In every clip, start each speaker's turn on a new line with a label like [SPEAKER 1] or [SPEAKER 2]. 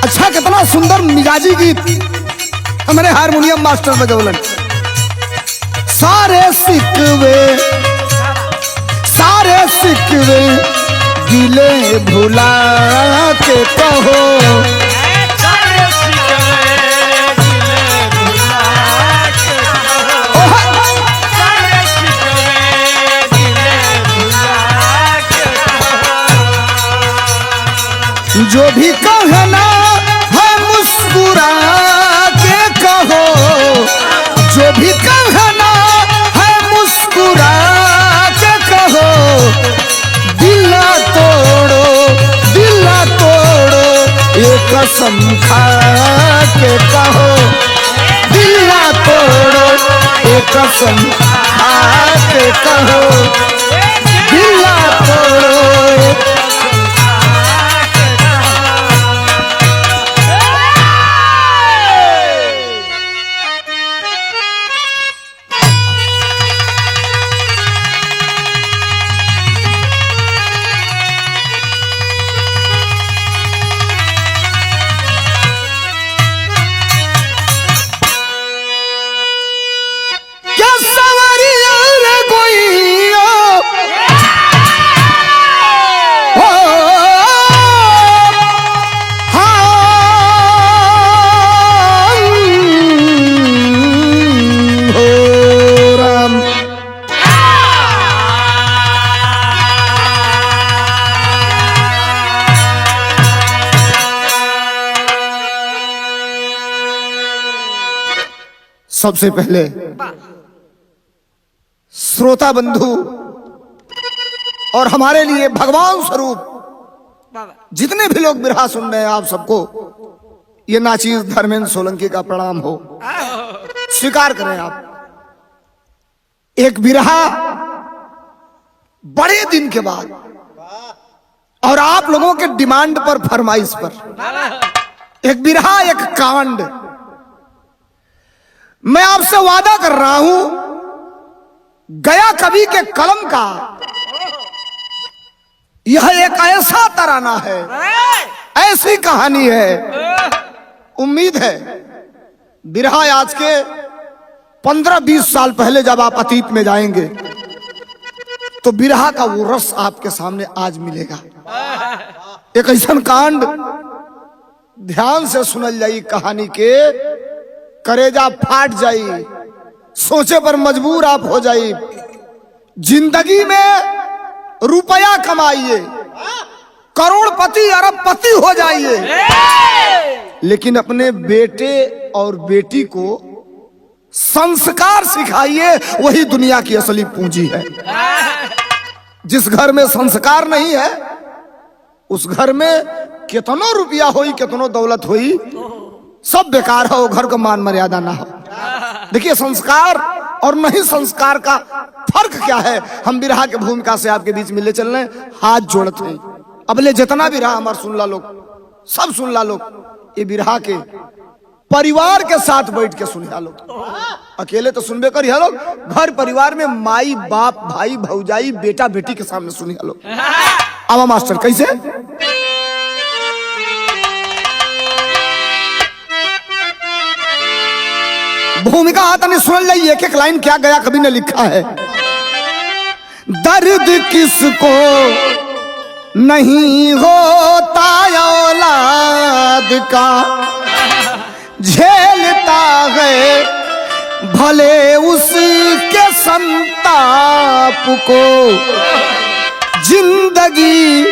[SPEAKER 1] अच्छा कितना सुंदर मिजाजी गीत हमारे हारमोनियम मास्टर बजौलन। सारे सिकवे गिले भुला के कहो, जो भी कहना है मुस्कुरा के कहो, जो भी कहना है मुस्कुरा के कहो, दिल ना तोड़ो ये कसम खा के कहो, दिल ना तोड़ो ये कसम खा के कहो, दिल ना तोड़ो। सबसे पहले श्रोता बंधु और हमारे लिए भगवान स्वरूप जितने भी लोग बिरहा सुन रहे हैं, आप सबको ये नाचीज धर्मेंद्र सोलंकी का प्रणाम हो। स्वीकार करें आप एक बिरहा बड़े दिन के बाद और आप लोगों के डिमांड पर, फरमाइश पर एक बिरहा, एक कांड। मैं आपसे वादा कर रहा हूं, गया कवि के कलम का यह एक ऐसा तराना है, ऐसी कहानी है। उम्मीद है बिरहा आज के 15-20 साल पहले जब आप अतीत में जाएंगे तो बिरहा का वो रस आपके सामने आज मिलेगा। एक ऐसा कांड ध्यान से सुनल जाई, कहानी के करेजा फाट जाई, सोचे पर मजबूर आप हो जाई। जिंदगी में रुपया कमाइए, करोड़पति अरबपति हो जाइए, लेकिन अपने बेटे और बेटी को संस्कार सिखाइए, वही दुनिया की असली पूंजी है। जिस घर में संस्कार नहीं है उस घर में कितनो रुपया होई, कितनो दौलत होई, सब बेकार हो, घर का मान मर्यादा ना हो। देखिए संस्कार और नहीं संस्कार का फर्क क्या है, हम बिरहा के भूमिका से आपके बीच में ले चल रहे हैं, हाथ जोड़ते हैं। अब ले जितना बिरहा हमारा सुन ला लोग, सब सुन ला लोग, ये बिरहा के परिवार के साथ बैठ के सुन ला लोग। अकेले तो सुनबे कर लोग, घर परिवार में माई बाप भाई भौजाई बेटा बेटी के सामने सुन लो। आवा मास्टर कैसे भूमिका आता नहीं सुन ली, एक एक लाइन क्या गया कभी ने लिखा है। दर्द किसको नहीं होता औलाद का, झेलता है भले उसके संताप को, जिंदगी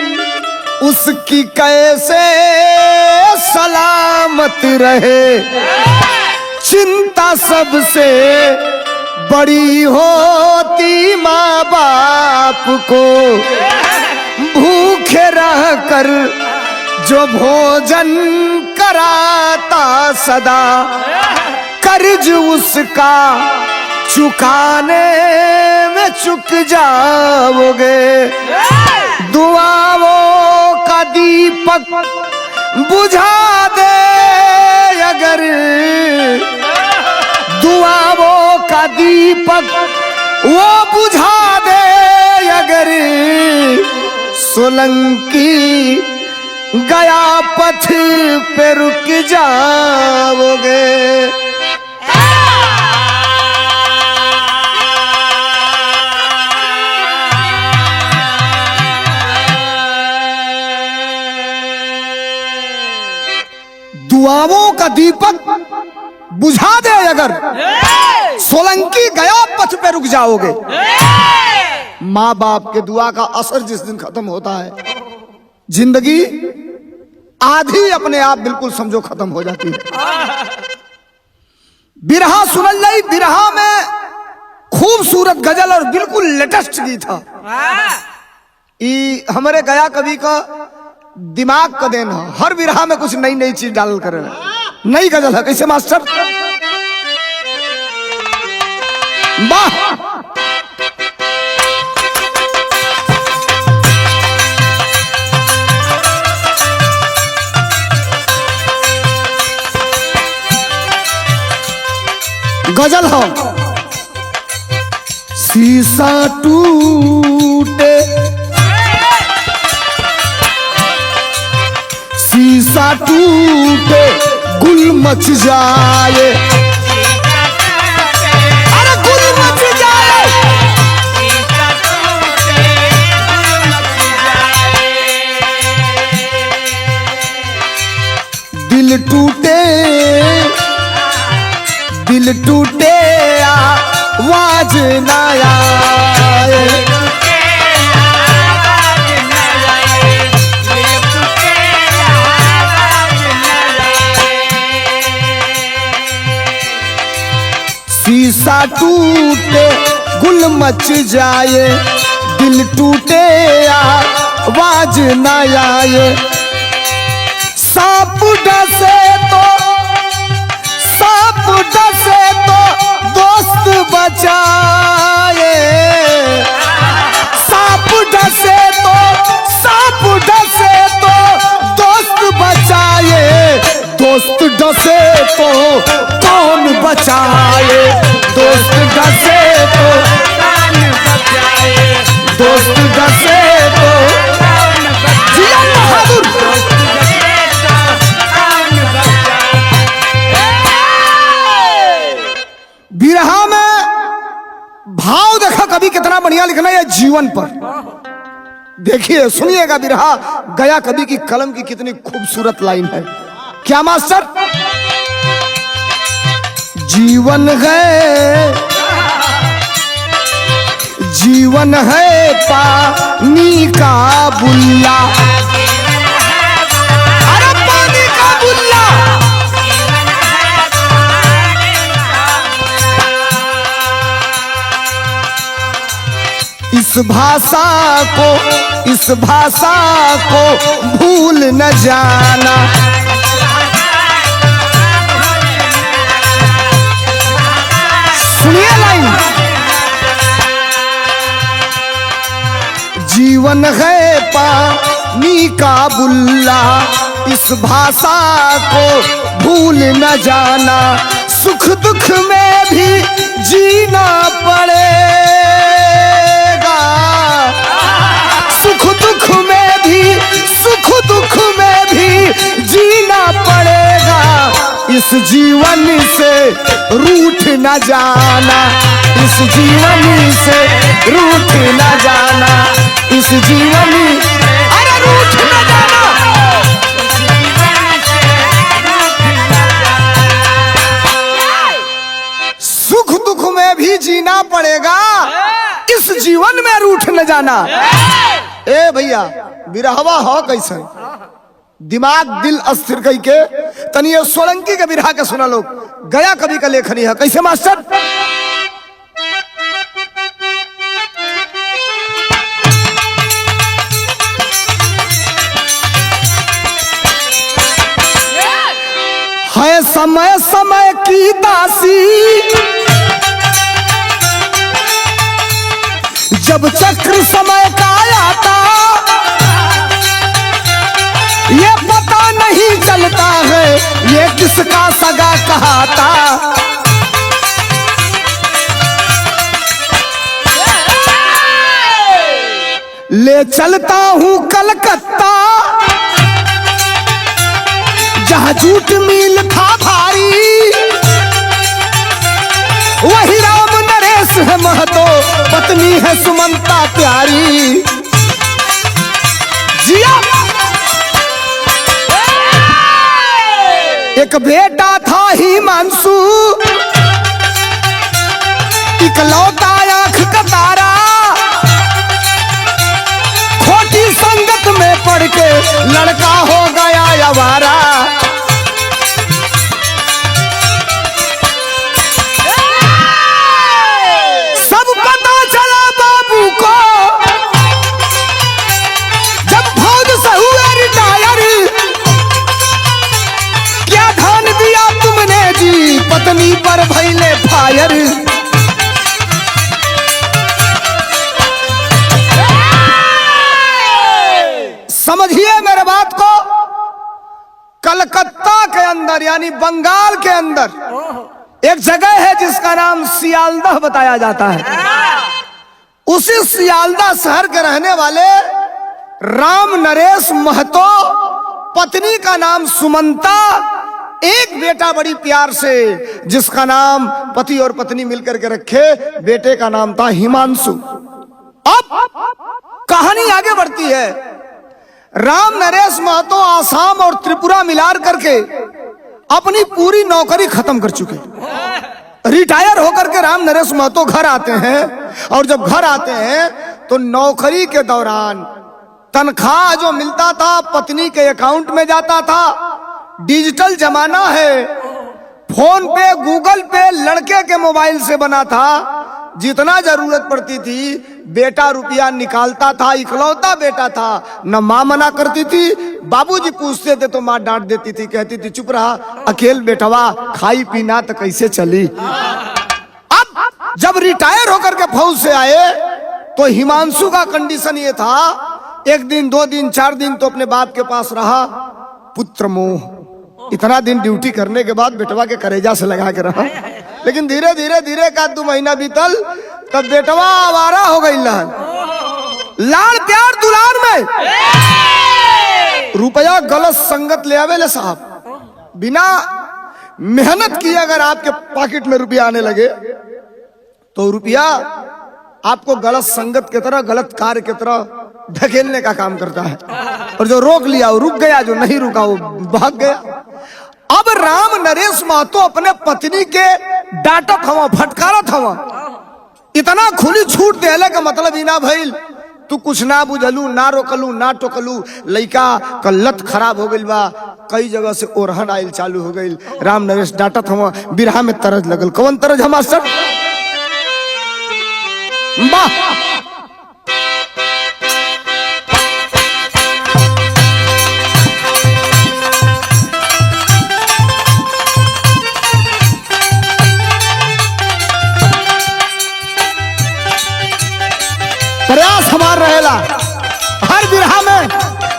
[SPEAKER 1] उसकी कैसे सलामत रहे, चिंता सबसे बड़ी होती माँ बाप को, भूखे रहकर जो भोजन कराता सदा, कर्ज उसका चुकाने में चुक जाओगे, दुआओं का दीपक बुझा दे अगर, दुआओं का दीपक वो बुझा दे अगर, सोलंकी गया पथ पे रुक जाओगे। दुआओं का दीपक बुझा दे अगर सोलंकी गया पथ पे रुक जाओगे। माँ बाप के दुआ का असर जिस दिन खत्म होता है, जिंदगी आधी अपने आप बिल्कुल समझो खत्म हो जाती है। बिरहा सुनल लाई, बिरहा में खूबसूरत गजल और बिल्कुल लेटेस्ट गीत था। हमारे गया कवि का दिमाग का देन है, हर बिरहा में कुछ नई नई चीज डाल कर नई गजल है। कैसे मास्टर? वाह, गजल हो। शीशा टूटे, शीशा टूटे गुल मच जाए, अरे गुल मच जाए। दिल टूटे, दिल टूटे आवाज न आए, शीशा टूटे गुल मच जाए, दिल टूटे आवाज न आए। सांप डसे तो, सांप डसे तो दोस्त बचाए, सांप डसे तो, सांप डसे तो दोस्त बचाए, दोस्त डसे तो कौन बचाए, दोस्त डसे तो कौन बचाए, दोस्त डसे तो जिया बहादुर। बिरहा में भाव देखा कभी कितना बढ़िया लिखना है जीवन पर। देखिए सुनिएगा बिरहा गया कवि की कलम की कितनी खूबसूरत लाइन है। क्या मास्टर? जीवन है, जीवन है पानी का बुल्ला, अरे पानी का बुल्ला। इस भाषा को, इस भाषा को भूल न जाना, सुनिए लाइन। जीवन है पानी का बुल्ला, इस भाषा को भूल न जाना, सुख दुख में भी जीना पड़ेगा, सुख दुख में भी, सुख दुख में भी जीना पड़ेगा। इस जीवन से रूठ न जाना, इस जीवन से रूठ न जाना, इस जीवन, अरे रूठ न जाना। सुख दुख में भी जीना पड़ेगा, इस जीवन में रूठ न जाना। ए भैया बिरहवा हो कैसे दिमाग दिल अस्थिर कई के तनी सोलंकी के बिरहा के सुना लोग। गया कवि का लेखनी है। कैसे मास्टर? है समय समय की दासी, जब चक्र समय का आता, ये पता नहीं चलता है ये किसका सगा कहाता। ले चलता हूँ कलकत्ता, जहाँ जूट मिल था भारी, वही राम नरेश है महतो, पत्नी है सुमंता प्यारी। जिया एक बेटा था हिमांशु, इकलौता आँख का तारा, खोटी संगत में पड़ के लड़का हो गया आवारा। सब पता चला बाबू को जब फौज से हुए रिटायर, क्या ध्यान दिया तुमने जी पत्नी पर भइले फायर। समझिए मेरे बात को, कलकत्ता के अंदर यानी बंगाल के अंदर एक जगह है जिसका नाम सियालदह बताया जाता है। उसी सियालदह शहर के रहने वाले राम नरेश महतो, पत्नी का नाम सुमंता, एक बेटा बड़ी प्यार से जिसका नाम पति और पत्नी मिलकर के रखे, बेटे का नाम था हिमांशु। अब कहानी आगे बढ़ती है। राम नरेश महतो आसाम और त्रिपुरा मिलार करके अपनी पूरी नौकरी खत्म कर चुके, रिटायर होकर के राम नरेश महतो घर आते हैं। और जब घर आते हैं तो नौकरी के दौरान तनख्वाह जो मिलता था पत्नी के अकाउंट में जाता था। डिजिटल जमाना है, फोन पे गूगल पे लड़के के मोबाइल से बना था। जितना जरूरत पड़ती थी बेटा रुपया निकालता था, इकलौता बेटा था, न माँ मना करती थी, बाबूजी पूछते थे तो माँ डांट देती थी, कहती थी चुप रहा, अकेल बेटवा खाई पीना तो कैसे चली। अब जब रिटायर होकर के फौज से आए तो हिमांशु का कंडीशन ये था, एक दिन 2 दिन 4 दिन तो अपने बाप के पास रहा, पुत्र मोह, इतना दिन ड्यूटी करने के बाद बेटवा के करेजा से लगा के रहा। लेकिन धीरे धीरे धीरे का 2 महीना बीतल तब बेटवा आवारा हो गई। लाड़ प्यार दुलार में रुपया गलत संगत ले आवे ले साहब, बिना मेहनत किए अगर आपके पॉकेट में रुपया आने लगे तो रुपया आपको गलत संगत की तरह, गलत कार्य की तरह ढकेलने का काम करता है। और जो रोक लिया वो रुक गया, जो नहीं रुका वो भाग गया। अब राम नरेश महतो अपने पत्नी के डांटत हवा, फटकारत हवा, इतना खुली छूट देले का मतलब ही ना भइल, तू कुछ ना बुझलू, ना रोकलू, ना टोकलू, लइका का लत खराब हो गइल बा, कई जगह से ओरहन आइल चालू हो गइल। राम नरेश डांटत हवा, बिरहा में तरज लगल। कौन तरज हम मास्टर? वाह, प्रयास हमार रहेला हर बिरहा में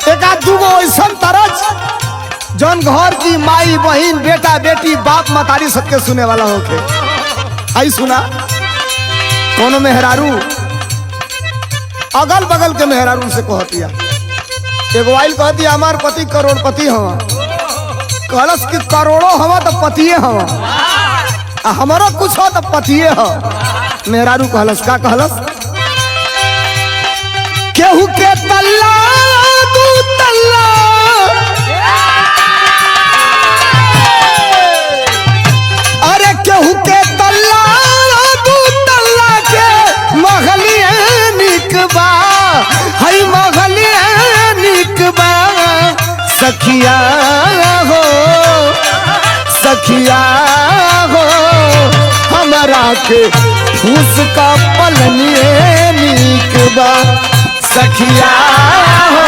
[SPEAKER 1] एक आध दूगो ऐसा तरज जौन घर की माई बहन बेटा बेटी बाप मतारी सबके सुने वाला होके। आई सुना, कोनो मेहरारू अगल बगल के मेहरारू से कहतिया, एगो आइल कहतिया हमार पति करोड़पति हवा, कहलस कि करोड़ों हवा तो पतिये हवा, हमारा कुछ हो तो पतिये हो। मेहरारू कहलस, का कहलस? केहू के तल्ला दू तल्ला, अरे केहू के तल्ला दू तल्ला के महलिया निकबा, हई महलिया निकबा, सखिया हो सखिया हो, हमारा के फूस का पलनिए निकबा, सखिया हो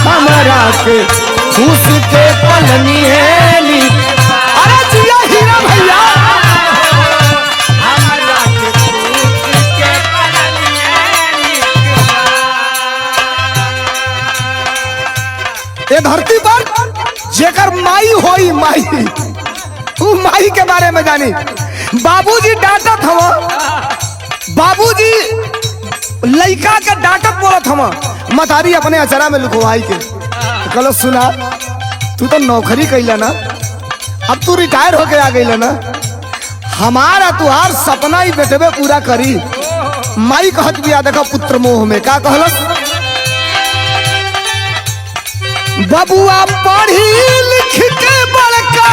[SPEAKER 1] हमारा के फूस के पलनिए निकबा। अरे जिया हीरा भैया, हमारा के फूस के पलनिए निकबा। ये धरती पर जेकर माई होई माई, तू माई के बारे में जानी। बाबूजी डांटत हवा, बाबूजी लइका के डांटत बोलत हवा, मतारी अपने अचरा में लुकवाई के। कल सुना, तू तो नौकरी कैला ना, अब तू रिटायर होके आ गई ना, हमारा तुहार सपना ही बेटवे पूरा करी। माई कहत बिया देखा पुत्र मोह में का कहलस, बबुआ पढ़ी लिख के बड़का,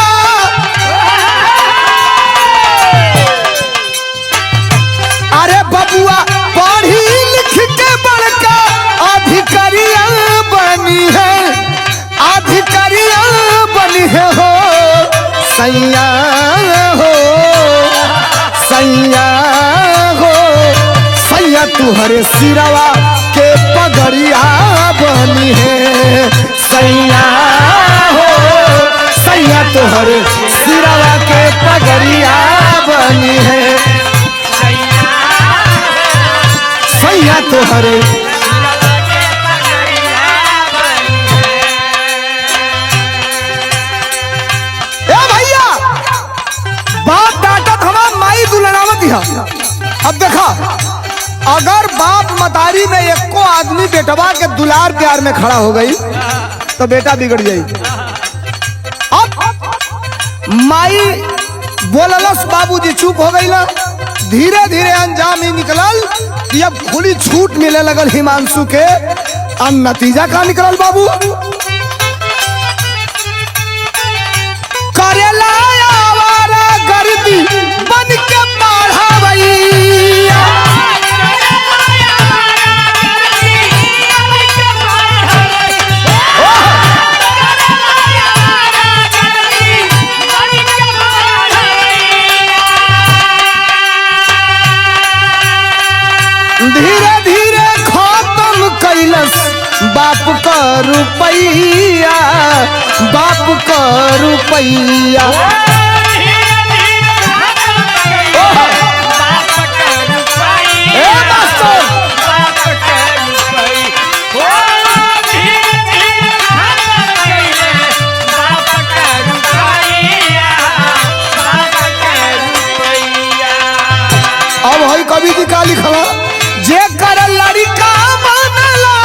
[SPEAKER 1] अरे बबुआ पढ़ी लिख के बड़का अधिकारिया बनी है, अधिकारिया बनी है हो सैया हो, सैया हो सैया तुहरे सिरवा के पगड़िया बनी है, सैया हो सैया तुहरे सिरवा के पगड़िया बनी है, सैया तुहरे भैया बाप डांटत हमार माई दुलनावत दिया। अब देखा अगर बाप मतारी में एको आदमी बेटवा के दुलार प्यार में खड़ा हो गई तो बेटा बिगड़ जाई। अब माई बोललस, बाबूजी चुप हो गई ना, धीरे धीरे अंजाम ही निकलल कि अब खुली छूट मिले लगल हिमांशु के। अब नतीजा का निकलल बाबू, करेला आवारा गर्दी बन के पढ़ावैया, धीरे धीरे खत्म कैलस बाप का रुपैया, बाप का रुपैया, अब है कवि जी का लिखला, जे कर लड़का बनला,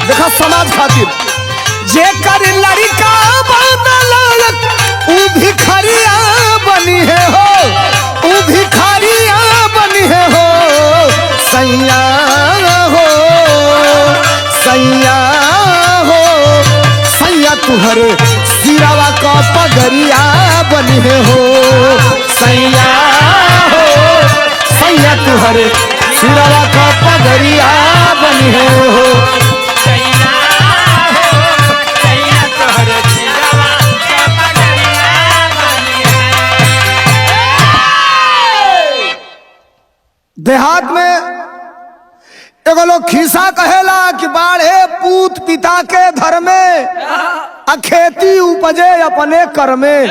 [SPEAKER 1] देखा समाज खातिर, जे कर लड़का बनला उ भिखारिया बनी है हो, उ भिखारिया बनी है हो सैया हो, सैया हो सैया तुहरे सिरवा का पगड़िया बनी है हो, सैया हो सैया तुहरे सिरवा का पगड़िया बनी है हो, सैया हो सैया तुहरे सिरवा का पगड़िया बनी है। देहात में एगो लोग खिस्सा कहेला कि बाढ़े पूत पिता के घर में, खेती उपजे अपने कर में।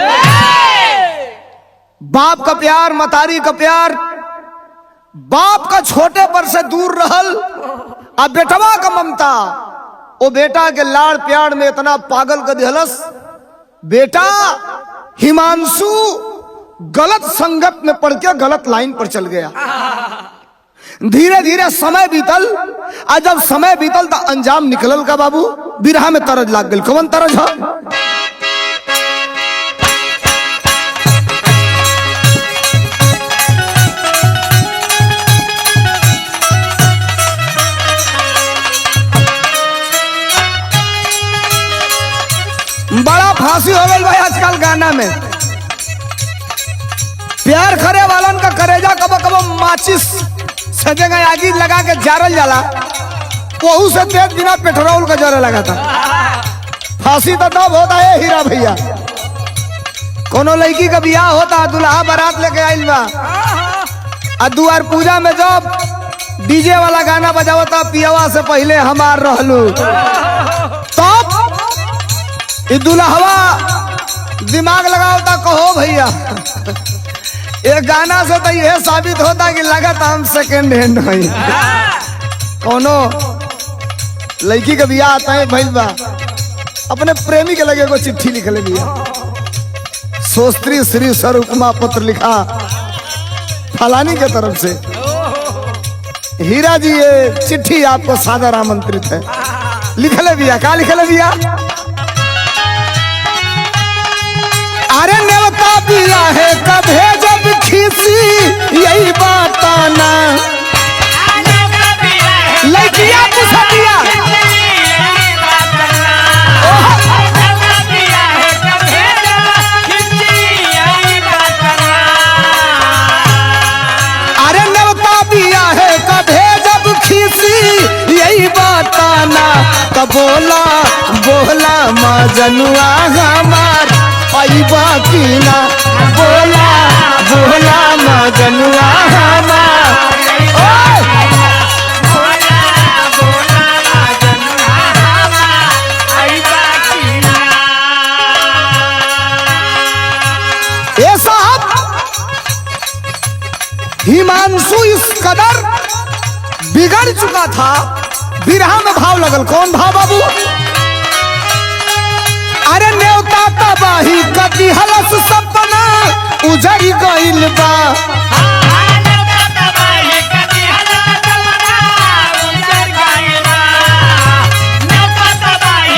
[SPEAKER 1] बाप का प्यार, मतारी का प्यार, बाप का छोटे पर से दूर रहल, अब बेटवा का ममता, वो बेटा के लाड़ प्यार में इतना पागल कर दिहलस, बेटा हिमांशु गलत संगत में पड़ के गलत लाइन पर चल गया। धीरे धीरे समय बीतल, आज जब समय बीतल तो अंजाम निकलल का बाबू, बिरहा में तरज लाग गई। कौन तरज है? बड़ा फांसी हो गई भाई आजकल गाना में, प्यार करे वालन का करेजा कबो कबो माचिस सजेगा आगी लगा के जारल जाला, वहू से तेज बिना पेट्रोल का जरा लगा था। फांसी तो तब होता है हीरा भैया, कोनो लड़की का बियाह होता, दुल्हा बारात लेके आइल बा, दुआर पूजा में जब डीजे वाला गाना बजावता, पियावा से पहले हमार रहलू, तब दुल्हवा दिमाग लगावता, कहो भैया ये गाना से तो यह साबित होता कि लगता हम सेकेंड हैंड नहीं। कोनो लड़की का बियाह आता है भैल बा, अपने प्रेमी के लगे को चिट्ठी लिख ले दिया, सोस्त्री श्री स्वरूपमा पत्र लिखा फलानी के तरफ से, हीरा जी ये चिट्ठी आपको सादर आमंत्रित है। लिख ले भैया, क्या लिख ले भैया? है कभे जब खीसी यही बताना। लड़किया पुछतिया अरे न्योता दिया है कभे जब खीसी यही बताना। तो बोला बोला मजनुआ हमार पैबा की ना। बोला बोला मजनुआ हमार ये साहब हिमांशु इस कदर बिगड़ चुका था। बिरहा में भाव लगल। कौन भाव बाबू? अरे न्योता तबाही कदी हलस सपना उजड़ गइल बा।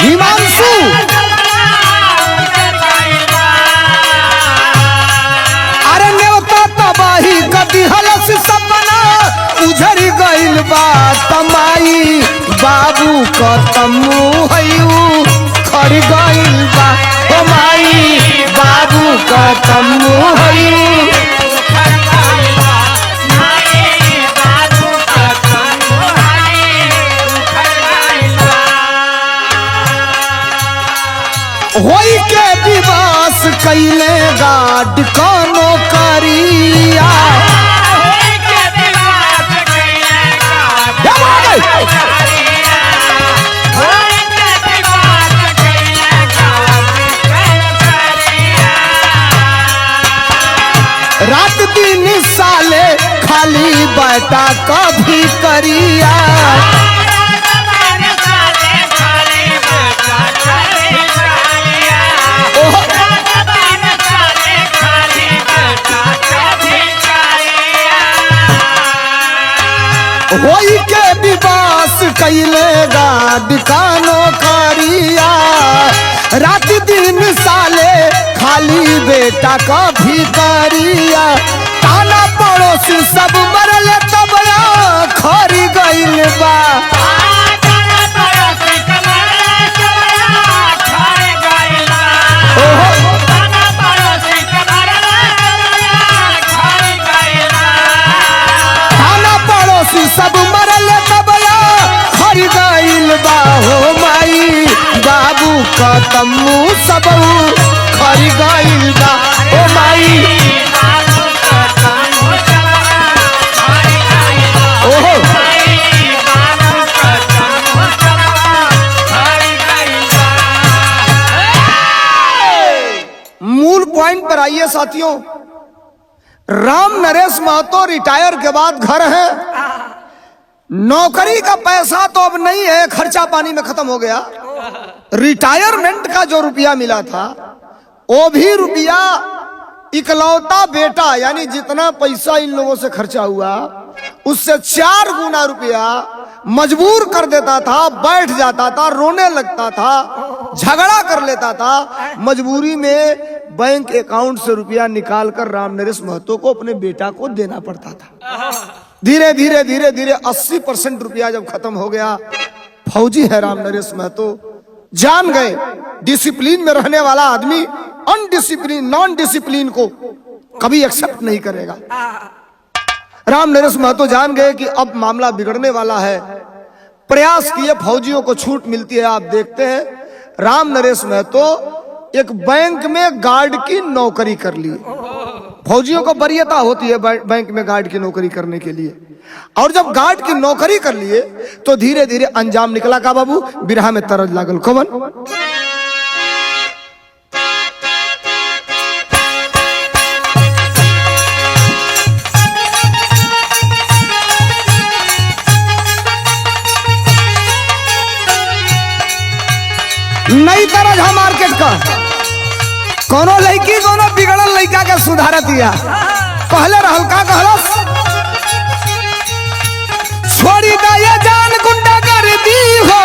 [SPEAKER 1] हिमांशु अरे न्योता तबाही कदी हलस सपना उजड़ गइल बा। तमाई बाबू का तमु हयू खड़ गइल बा। ओ माई बाबू का तमु हयू होई के विवास कैले गाड कानो करिया। रात दिन साले खाली बेटा कभी करिया। होई के विवास कैले गाड कानो करिया। रात दिन साले खाली बेटा का भिकारिया। ताना पड़ोसी सब मरल तब खरी गइल बा। ताना पड़ोसी सब मरल तब खरी गइल बा। हो माई बाबू का तम्मू सब खरी गइल बा। ओ माई ओहो मूल पॉइंट पर आइए साथियों। राम नरेश महतो रिटायर के बाद घर है। नौकरी का पैसा तो अब नहीं है, खर्चा पानी में खत्म हो गया। रिटायरमेंट का जो रुपया मिला था वो भी रुपया इकलौता बेटा यानी जितना पैसा इन लोगों से खर्चा हुआ उससे 4 गुना रुपया मजबूर कर देता था। बैठ जाता था, रोने लगता था, झगड़ा कर लेता था। मजबूरी में बैंक अकाउंट से रुपया निकालकर राम नरेश महतो को अपने बेटा को देना पड़ता था। धीरे धीरे धीरे धीरे 80% रुपया जब खत्म हो गया, फौजी है राम नरेश महतो, जान गए डिसिप्लिन में रहने वाला आदमी अनडिसिप्लिन नॉन डिसिप्लिन को कभी एक्सेप्ट नहीं करेगा। राम नरेश महतो जान गए कि अब मामला बिगड़ने वाला है। प्रयास किए, फौजियों को छूट मिलती है। आप देखते हैं राम नरेश महतो एक बैंक में गार्ड की नौकरी कर ली। फौजियों को वरीयता होती है बैंक में गार्ड की नौकरी करने के लिए। और जब गार्ड की नौकरी कर लिए तो धीरे धीरे अंजाम निकला का बाबू बिरहा में तरज लागल। कौन नई तरह है मार्केट का। कोनो लड़की कोनो बिगड़ल लड़का के सुधारत दिया। पहले रहल का कहलस छोड़ी दया जान गुंडा कर दी हो।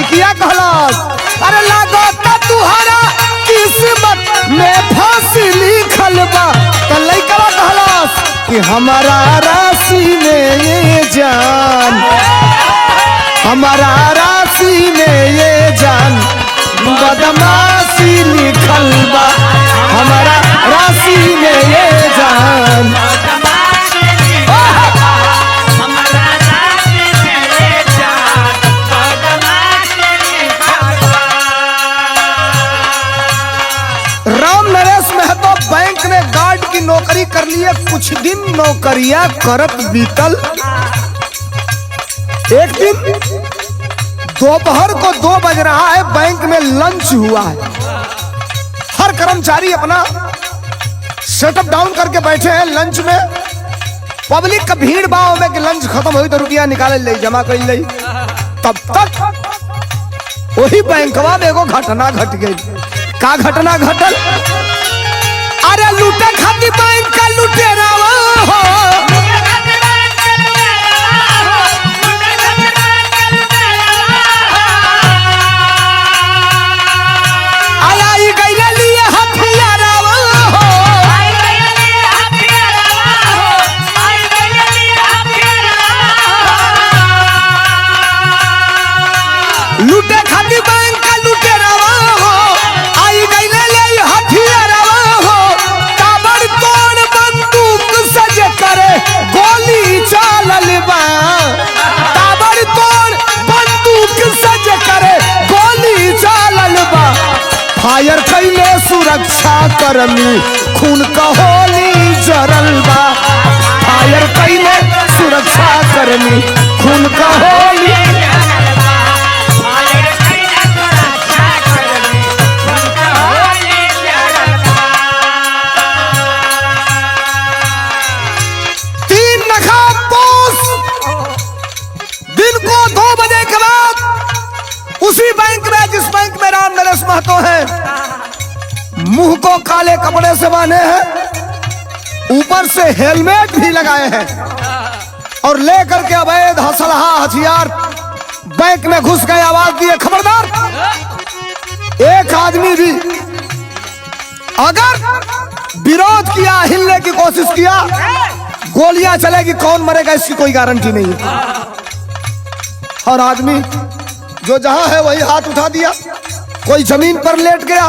[SPEAKER 1] लड़किया कहलास अरे लागो तुहरा किस्मत में फांसी लिखल बा। तो लड़का कहलास कि हमारा राशि में ये जान, हमारा राशि में ये जान बदमाशी लिखल बा। हमारा राशि में ये जान बैंक में गार्ड की नौकरी कर लिए। कुछ दिन नौकरियां करत बीतल। एक दिन दोपहर को 2 बज रहा है, बैंक में लंच हुआ है। हर कर्मचारी अपना सेटअप डाउन करके बैठे हैं लंच में। पब्लिक का भीड़ भाव में कि लंच खत्म हुई तो रुपया निकाले ले जमा कर ले। तब तक वही बैंकवा में एगो घटना घट गई। का घटना घटल? अरे लूटे खातिर बैंक का लुटेरा हो, आई गईले लिए हथियारा हो, लूटे खातिर बैंक का लुटेरा हो, आई गईले लिए हथियारा हो। करे गोली चालल बा, ताबड़तोड़ बंदूक सज करे गोली चालल बा। फायर कैले सुरक्षा कर्मी खून का होली जरल बा। फायर कैले सुरक्षा कर्मी खून का होली उसी बैंक में जिस बैंक में राम नरेश महतो हैं। मुंह को काले कपड़े से बांधे हैं, ऊपर से हेलमेट भी लगाए हैं और लेकर के अवैध हसलहा हथियार बैंक में घुस गए। आवाज दिए खबरदार, एक आदमी भी अगर विरोध किया, हिलने की कोशिश किया, गोलियां चलेगी। कौन मरेगा इसकी कोई गारंटी नहीं है। और आदमी जो जहां है वही हाथ उठा दिया, कोई जमीन पर लेट गया।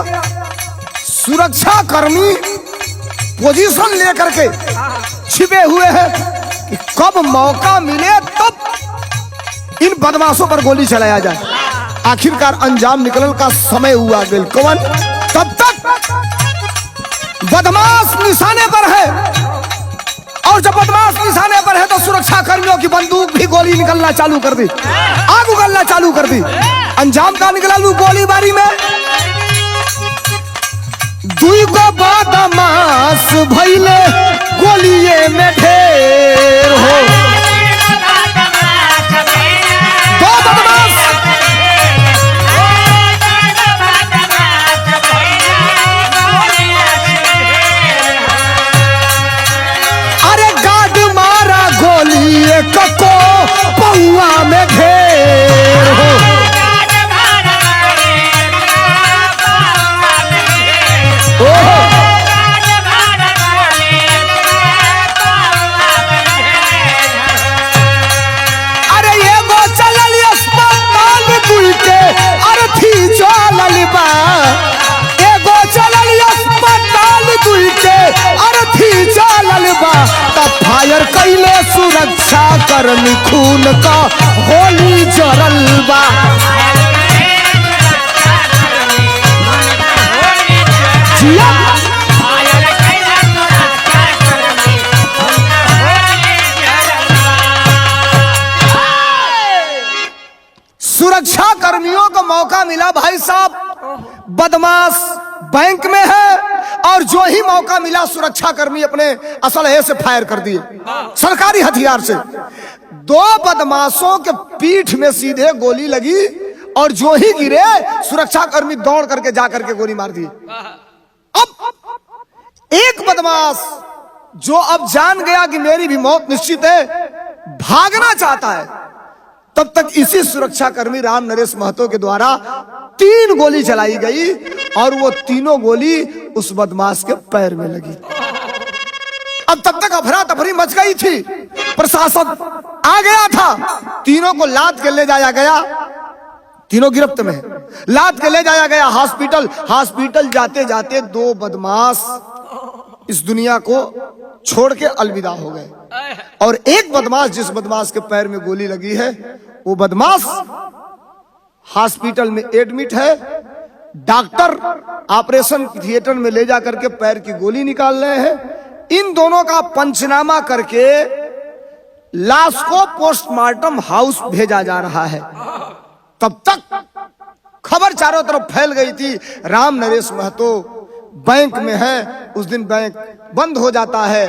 [SPEAKER 1] सुरक्षा कर्मी पोजीशन लेकर के छिपे हुए हैं कि कब मौका मिले तब इन बदमाशों पर गोली चलाया जाए। आखिरकार अंजाम निकलने का समय हुआ बिल्कुल। तब तक बदमाश निशाने पर है, और जब बदमाश निशाने पर है तो सुरक्षा कर्मियों की बंदूक भी गोली निकलना चालू कर दी, आग उगलना चालू कर दी। अंजाम का निकला लू गोलीबारी में। दुई को बदमाश भइले गोलिये में ढेर हो। दो बदमाश कको पौआ में घेर हो। अरे ये गो चलल अस्पताल दुई के अर्थी चलल बा। एगो चलल अस्पताल दुई के अर्थी चलल बा। तब फायर कैले सुरक्षा कर्मी खून का होली जरल बा। सुरक्षा कर्मियों को मौका मिला। भाई साहब बदमाश बैंक में है और जो ही मौका मिला सुरक्षा कर्मी अपने असलहे से फायर कर दिए, सरकारी हथियार से। 2 बदमाशों के पीठ में सीधे गोली लगी और जो ही गिरे सुरक्षा कर्मी दौड़ करके जाकर के गोली मार दी। अब एक बदमाश जो अब जान गया कि मेरी भी मौत निश्चित है, भागना चाहता है, तब तक इसी सुरक्षाकर्मी राम नरेश महतो के द्वारा 3 गोली चलाई गई और वो तीनों गोली उस बदमाश के पैर में लगी। अब तब तक अफरा तफरी मच गई थी, प्रशासन आ गया था, तीनों को लाद के ले जाया गया, तीनों गिरफ्त में, लाद के ले जाया गया हॉस्पिटल। हॉस्पिटल जाते जाते 2 बदमाश इस दुनिया को छोड़ के अलविदा हो गए और एक बदमाश, जिस बदमाश के पैर में गोली लगी है, वो बदमाश हॉस्पिटल में एडमिट है। डॉक्टर ऑपरेशन थिएटर में ले जाकर के पैर की गोली निकाल रहे हैं। इन दोनों का पंचनामा करके लाश को पोस्टमार्टम हाउस भेजा जा रहा है। तब तक खबर चारों तरफ फैल गई थी, राम नरेश महतो बैंक में है। उस दिन बैंक बंद हो जाता है,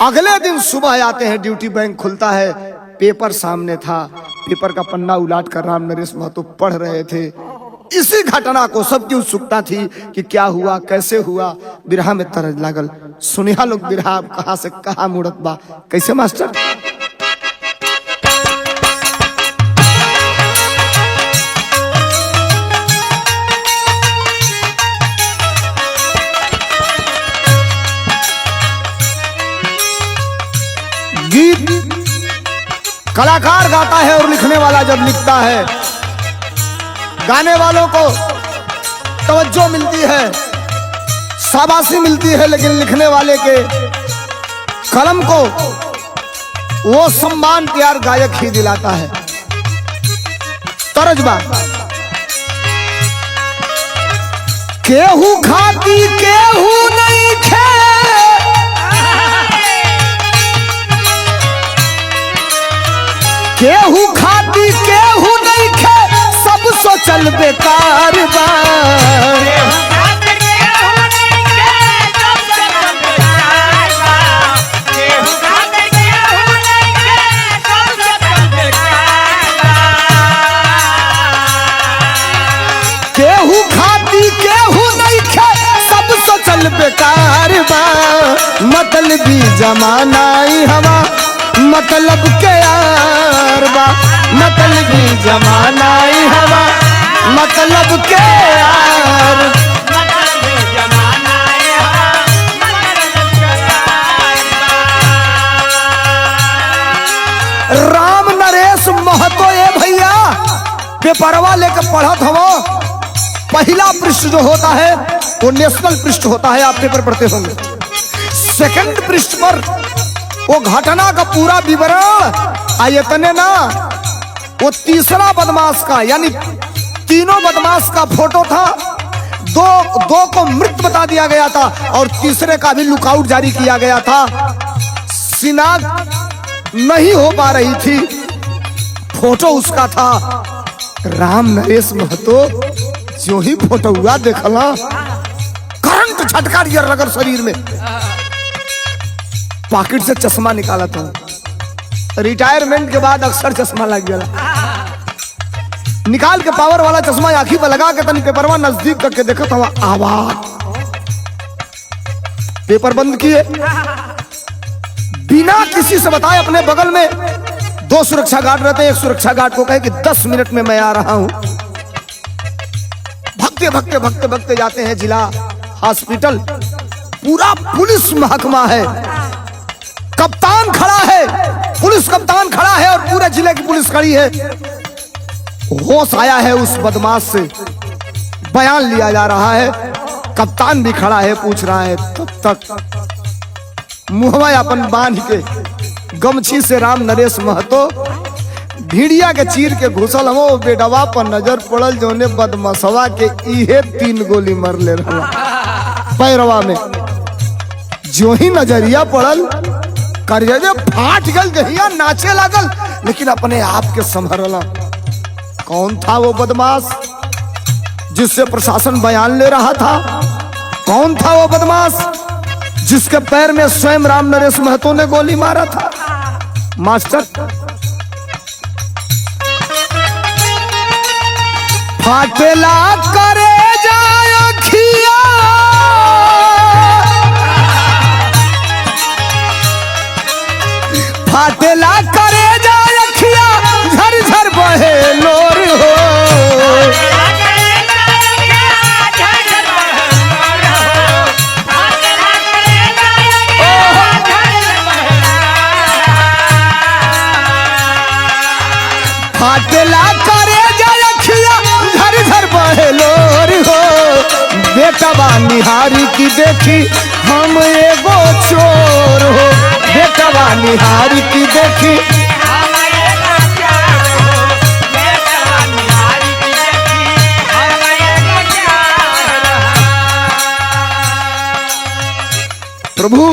[SPEAKER 1] अगले दिन सुबह आते हैं, ड्यूटी बैंक खुलता है, पेपर सामने था, पेपर का पन्ना उलाट कर राम नरेश महतो पढ़ रहे थे। इसी घटना को सबकी उत्सुकता थी कि क्या हुआ, कैसे हुआ। बिरहा में तरज लागल, सुनिया लोग बिरहा कहाँ से कहाँ मुड़त बा, कैसे मास्टर? गीत कलाकार गाता है और लिखने वाला जब लिखता है, गाने वालों को तवज्जो मिलती है, शाबाशी मिलती है, लेकिन लिखने वाले के कलम को वो सम्मान प्यार गायक ही दिलाता है। तरजबा केहू खाती केहू नहीं खे, केहू खाती केहू नहीं खे, सब सोचल बेकार बा। केहू खाती केहू नहीं खे, सब सोचल बेकार बा। मतलबी जमाना ई हवा मतलब के यार बा, मतलबी जमाना ई हवा मतलब के यार। राम नरेश महतो ये भैया पेपरवा लेकर पढ़त हो, पहला पृष्ठ जो होता है वो नेशनल पृष्ठ होता है, आप पेपर पढ़ते होंगे। सेकंड पृष्ठ पर वो घटना का पूरा विवरण आयतने ना, वो तीसरा बदमाश का यानी तीनों बदमाश का फोटो था। दो को मृत बता दिया गया था और तीसरे का भी लुकआउट जारी किया गया था। शिनाख्त नहीं हो पा रही थी, फोटो उसका था राम नरेश महतो। जो ही फोटो हुआ देखला, करंट झटका दिया रगड़ शरीर में। पॉकेट से चश्मा निकाला था, रिटायरमेंट के बाद अक्सर चश्मा लग गया, निकाल के पावर वाला चश्मा आंखी पर लगा के तनी पेपरवा नजदीक करके देखा था, आवाज पेपर बंद किए, बिना किसी से बताए अपने बगल में 2 सुरक्षा गार्ड रहते हैं। एक सुरक्षा गार्ड को कहे कि 10 मिनट में मैं आ रहा हूं। भगते भगते भगते भगते जाते हैं जिला हॉस्पिटल, पूरा पुलिस महकमा है, कप्तान खड़ा है, पुलिस कप्तान खड़ा है और पूरे जिले की पुलिस खड़ी है। होश आया है उस बदमाश से, बयान लिया जा रहा है, कप्तान भी खड़ा है, पूछ रहा है। तब तक मुहवा अपन बांध के गमछी से राम नरेश महतो भीड़िया के चीर के घुसल हो, बेडवा पर नजर पड़ल जोने बदमाशवा के इहे 3 गोली मर ले रहा पैरवा में। जो ही नजरिया पड़ल, करिए फाट गल, गहिया नाचे लागल, लेकिन अपने आप के संभरला। कौन था वो बदमाश जिससे प्रशासन बयान ले रहा था? कौन था वो बदमाश जिसके पैर में स्वयं राम नरेश महतो ने गोली मारा था? मास्टर, फाटेला करे जाए खिया, फाटेला करे जाए खिया, झर झर निहारी की देखी हम एगो चोर हो, बेटवा निहारी की देखी प्रभु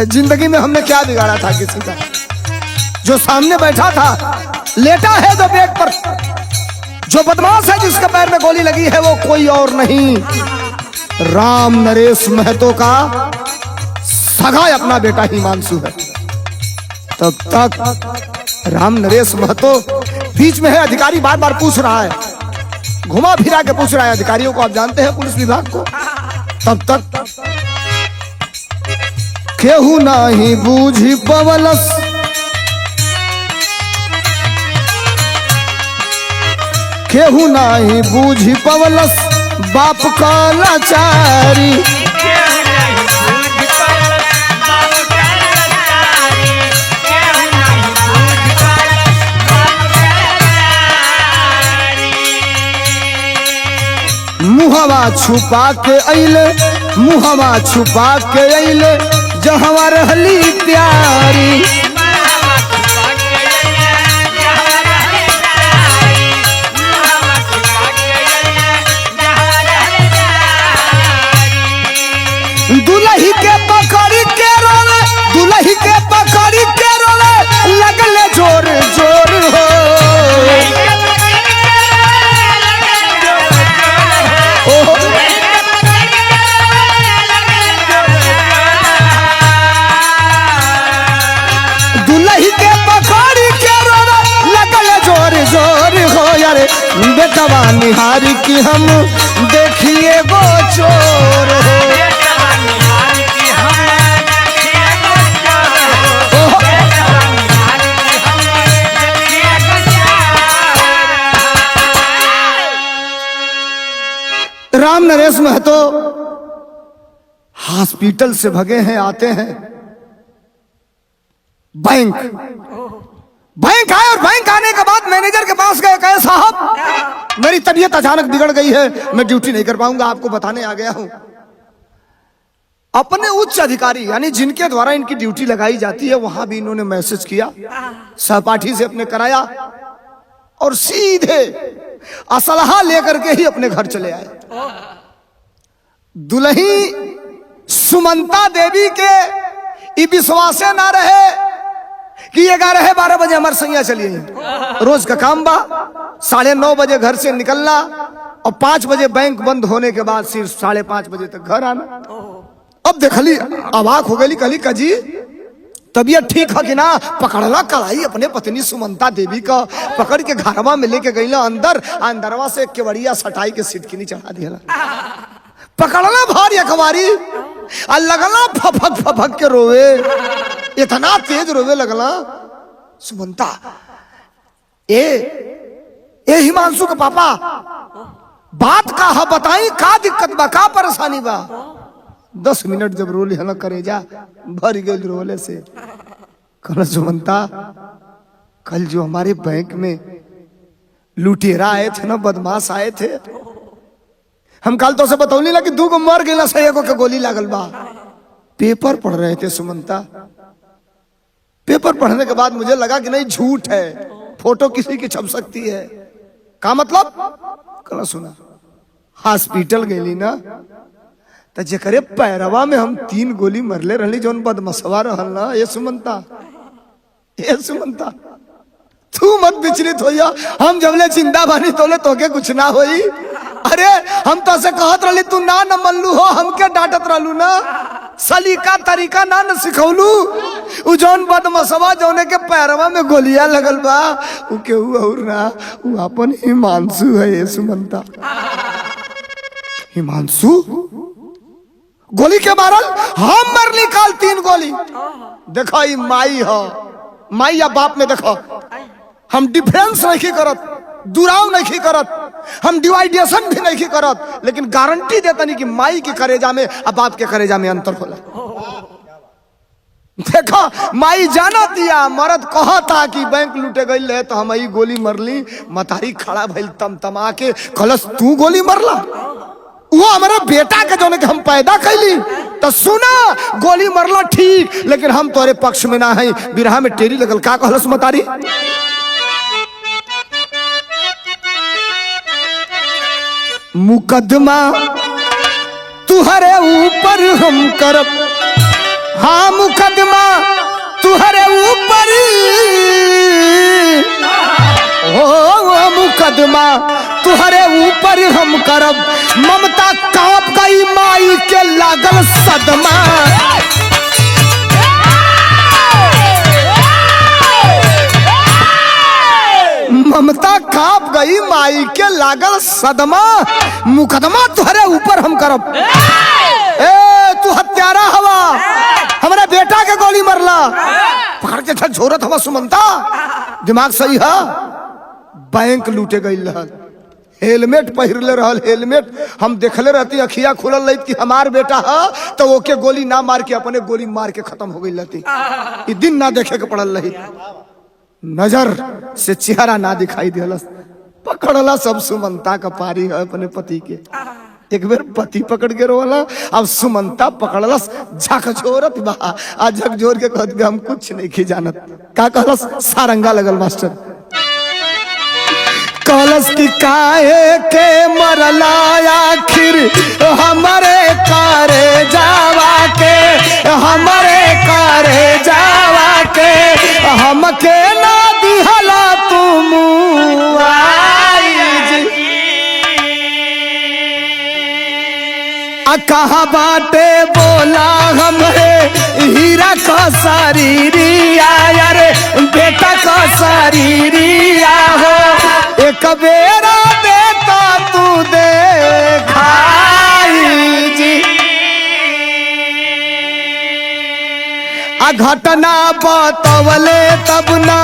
[SPEAKER 1] जिंदगी में हमने क्या बिगाड़ा था किसी का? जो सामने बैठा था, लेटा है जो बेड पर, जो बदमाश है जिसके पैर में गोली लगी है, वो कोई और नहीं, राम नरेश महतो का सगा अपना बेटा हिमांशु है। तब तक राम नरेश महतो बीच में है, अधिकारी बार बार पूछ रहा है, घुमा फिरा के पूछ रहा है अधिकारियों को, आप जानते हैं पुलिस विभाग को। तब तक केहू नाही बूझी पवलस, केहू नाही बूझी पवलस बाप का लाचारी। मुहवा छुपा के अइले, मुहवा छुपा के अइले जहवा रहली प्यारी। दुलही के पकड़ी के रोले, दुलही के पकड़ी के रोले लगले जोर जोर हो। दुलही के पकड़ी के रोले लगले जोर जोर हो। यारे बेटवा निहारी की हम देखिए वो चोर हो। राम नरेश महतो हॉस्पिटल से भगे हैं, आते हैं बैंक। बैंक आए और बैंक आने के बाद मैनेजर के पास गए, कहे साहब मेरी तबीयत अचानक बिगड़ गई है, मैं ड्यूटी नहीं कर पाऊंगा, आपको बताने आ गया हूं। अपने उच्च अधिकारी यानी जिनके द्वारा इनकी ड्यूटी लगाई जाती है वहां भी इन्होंने मैसेज किया, सहपाठी से अपने कराया और सीधे असलहा लेकर के ही अपने घर चले आए। दुल्ही सुमंता देवी के ये विश्वास ना रहे कि 11-12 बजे हमारे सैया चलिए, रोज का काम बा, 9:30 बजे घर से निकलना और 5 बजे बैंक बंद होने के बाद सिर्फ 5:30 बजे तक घर आना। अब देखली अवाक हो गई, कहली कजी तबीयत ठीक है कि ना? पकड़ला कलाई अपने पत्नी सुमंता देवी का, पकड़ के घरवा में लेके गईला अंदर, अंदरवा से केवड़िया सटाई के सिटकिनी चढ़ा दिया, पकड़ला भारी अखबारी और लगला फफक फफक के रोवे, इतना तेज रोवे लगला। सुमंता ए हिमांशु के पापा बात का है बताई, का दिक्कत बा, का परेशानी बा? 10 मिनट जब रोली है ना करेजा भर गई रोले से। कल सुमंता कल जो हमारे बैंक में लुटेरा आए थे ना, बदमाश आए थे, हम कल तो से बतौली ना कि 2 मर गए, सही को गोली लागल बा। पेपर पढ़ रहे थे सुमंता, पेपर पढ़ने के बाद मुझे लगा कि नहीं झूठ है, फोटो किसी की छप सकती है। का मतलब? कल सुना हॉस्पिटल गई ना तो जेकरे पैरवा में हम 3 गोली मरले रही, जौन बदमसवा रहल ना, ये सुमंता तू मत विचलित होइया, हम जबले जिंदा बानी तोले तोके कुछ ना होई। अरे हम तो से कहत रही, तू ना न मल्लू हो, हमके डांटत रहलू ना, सलीका तरीका ना न सिखौलू। उ जौन बदमसवा जौने के पैरवा में गोलियां लगल बा, उ केहू और ना, उ अपन हिमांशु है। ये सुमंता हिमांशु गोली के मारल, हम मरली काल 3 गोली। देखो ये माई हो, माई या बाप में देखो, हम डिफरेंस नहीं करत, दुराव नहीं करत, हम डिवाइडेशन भी नहीं करत, लेकिन गारंटी देता नहीं कि माई के करेजा में और बाप के करेजा में अंतर होला। देखो माई जाना दिया, मर्द कहा था कि बैंक लूटे गई है तो हम गोली मरली, मतारी खड़ा भइल तमतमा के, कलस तू गोली मरला? वो हमारा बेटा के जोने के हम पैदा कैली तो सुना गोली मरला ठीक, लेकिन हम तोरे पक्ष में ना है। बिरहा में टेरी लगल का कहलस मतारी, मुकदमा तुहरे ऊपर हम करब, हाँ मुकदमा तुहरे ऊपर, ओ मुकदमा तुहरे ऊपर हम करब। ममता कांप गई माई के लागल सदमा, ममता कांप गई माई के लागल सदमा, मुकदमा तुहरे ऊपर हम करब। ए तू हत्यारा हवा, हमारे बेटा के गोली मरला, पकड़ के झोरत हवा सुमंता, दिमाग सही है। बैंक लूटे गई रहल, हेलमेट पहिरले रहल, हेलमेट हम देखले रहती, अखिया खुलल रही कि हमार बेटा है तो ओके गोली ना मार के अपने गोली मार के खत्म हो गई रहती। ये दिन ना देखे के पड़ल रही, नजर से चेहरा ना दिखाई दिलस, पकड़ला सब सुमंता का पारी है अपने पति के। एक बार पति पकड़ के रोला, अब सुमंता पकड़लस, झकझोरत बा आ झकझोर के कहत हम कुछ नहीं की जानत। का कहलस, सारंगा लगल मास्टर, कहलस कि काहे के मरला आखिर हमारे कारे जावा के, हमारे कारे जावा के, हमके ना दिहला तुम कहा बाटे बोला हमरे हीरा का शरीरिया, यारे बेटा का शरीरिया हो, एक बेरा बेटा तू देखाई जी। आ घटना बतवले तब ना,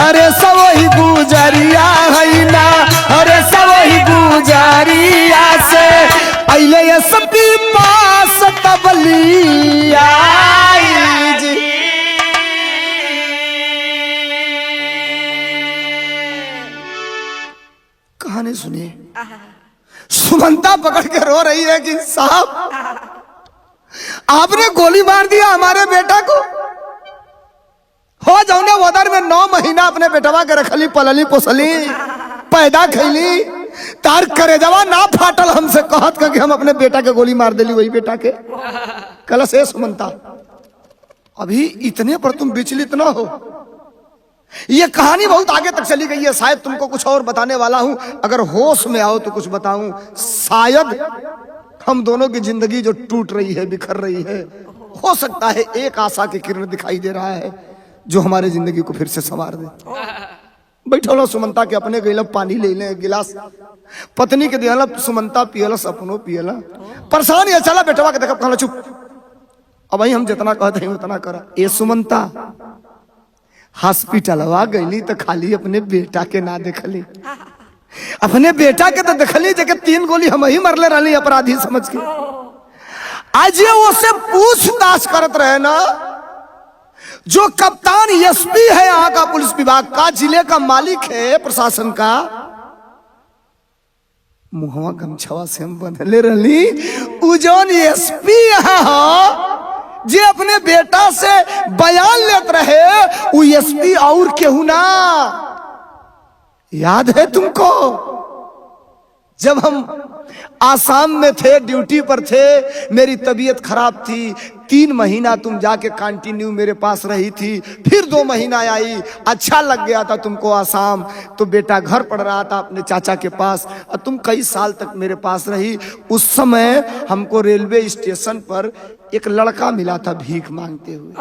[SPEAKER 1] अरे सब ही गुजरिया है ना, अरे सब ही गुजरिया से अइले ये सबकी पास तबलिया जी। कहानी सुनिए, सुमंता पकड़ के रो रही है कि साहब आपने गोली मार दिया हमारे बेटा को, हो जाऊने वदर में 9 महीना अपने बेटवा के रखली, पलली पोसली, पैदा खैली, तार करे जवा ना फाटल हमसे कहत का कि हम अपने बेटा के गोली मार देली, वही बेटा के। कल से सुमंता अभी इतने पर तुम विचलित ना हो, ये कहानी बहुत आगे तक चली गई है, शायद तुमको कुछ और बताने वाला हूं, अगर होश में आओ तो कुछ बताऊं। शायद हम दोनों की जिंदगी जो टूट रही है, बिखर रही है, हो सकता है एक आशा की किरण दिखाई दे रहा है जो हमारे जिंदगी को फिर से संवार दे। बैठो सुमंता के अपने गईला पानी ले ले गिलास, पत्नी के दियाला सुमंता पियलस, अपनो पियला, परेशान है। चला बेटवा के देखा, कहला चुप, अब वही हम जितना कहते हैं उतना करा। ए सुमंता हॉस्पिटलवा गईली तो खाली अपने बेटा के ना देखली, अपने बेटा के तो देखली जगह 3 गोली हम ही मरले रही अपराधी समझ के। आज ये उससे पूछताछ करत रहे ना, जो कप्तान एसपी है यहाँ का पुलिस विभाग का, जिले का मालिक है प्रशासन का, मुहवा गमछवा से हम बंधले रही। उजौन एसपी यहाँ जे अपने बेटा से बयान लेत रहे, वो एसपी और केहू ना। याद है तुमको जब हम आसाम में थे, ड्यूटी पर थे, मेरी तबीयत खराब थी, 3 महीना तुम जाके कंटिन्यू मेरे पास रही थी, फिर 2 महीना आई, अच्छा लग गया था तुमको आसाम, तो बेटा घर पढ़ रहा था अपने चाचा के पास, और तुम कई साल तक मेरे पास रही। उस समय हमको रेलवे स्टेशन पर एक लड़का मिला था भीख मांगते हुए,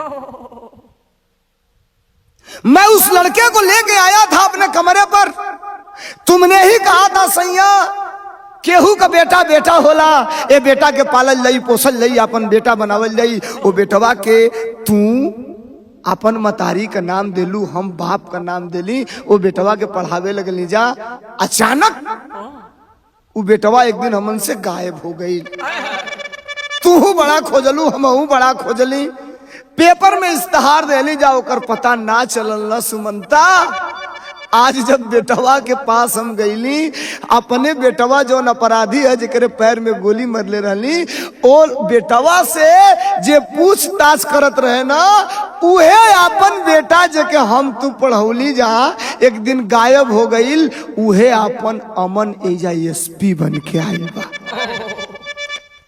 [SPEAKER 1] मैं उस लड़के को लेके आया था अपने कमरे पर। तुमने ही कहा था सैया केहू का बेटा बेटा होला, ए बेटा के पालल लई, पोसल लई, अपन बेटा बनावल लई। वो बेटवा के तू अपन मतारी का नाम देलू, हम बाप का नाम देली, वो बेटवा के पढ़ावे लगली जा। अचानक वो बेटवा एक दिन हमन से गायब हो गई। तू बड़ा खोजलू, हमहू बड़ा खोजली, पेपर में इश्तेहार देली जा, ओकर पता ना चलल ना सुमंता। आज जब बेटवा के पास हम गईली, अपने बेटवा जो अपराधी है जेकरे पैर में गोली मरले रहली, और बेटवा से जे पूछताछ करत रहे ना, उहे अपन बेटा जेके हम तू पढ़ौली जहाँ एक दिन गायब हो गईल, उहे अपन अमन एजा एसपी बन के आइल बा।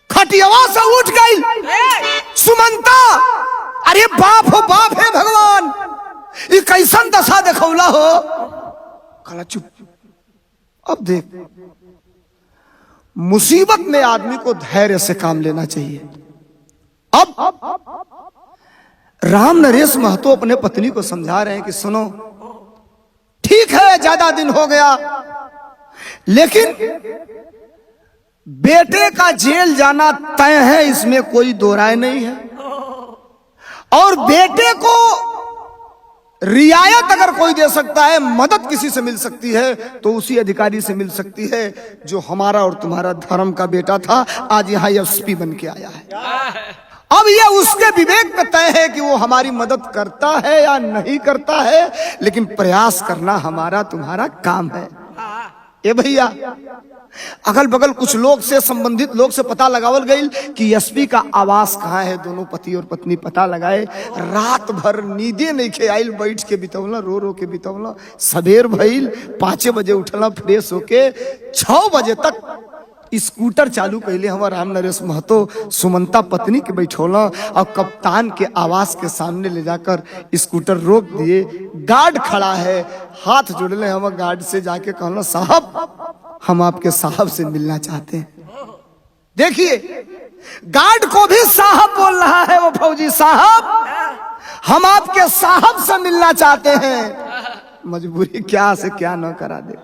[SPEAKER 1] खटियावा से उठ गई सुमंता, अरे बाप हो बाप है भगवान, ये कैसन दशा देखौला हो। कला चुप। अब देख, मुसीबत में आदमी को धैर्य से काम लेना चाहिए। अब राम नरेश महतो अपने पत्नी को समझा रहे हैं कि सुनो, ठीक है ज्यादा दिन हो गया, लेकिन बेटे का जेल जाना तय है, इसमें कोई दो राय नहीं है। और बेटे को रियायत अगर कोई दे सकता है, मदद किसी से मिल सकती है, तो उसी अधिकारी से मिल सकती है जो हमारा और तुम्हारा धर्म का बेटा था, आज यहाँ एसपी बन के आया है। अब ये उसके विवेक पे तय है कि वो हमारी मदद करता है या नहीं करता है, लेकिन प्रयास करना हमारा तुम्हारा काम है। ए भैया, अगल बगल कुछ लोग से, संबंधित लोग से पता लगावल गई कि एसपी का आवास कहाँ है। दोनों पति और पत्नी पता लगाए, रात भर नींदे नहीं खे आइल, बैठ के बितौला, रो रो के बितौला। सवेर भइल, 5 बजे उठला, फ्रेश होके 6 बजे तक स्कूटर चालू कैले हमारा राम नरेश महतो सुमंता पत्नी के बैठौला, और कप्तान के आवास के सामने ले जाकर स्कूटर रोक दिए। गार्ड खड़ा है, हाथ जोड़ले हम गार्ड से जाके कहना, साहब हम आपके साहब से मिलना चाहते हैं। देखिए, गार्ड को भी साहब बोल रहा है वो फौजी, साहब हम आपके साहब से मिलना चाहते हैं। मजबूरी क्या से क्या न करा दे।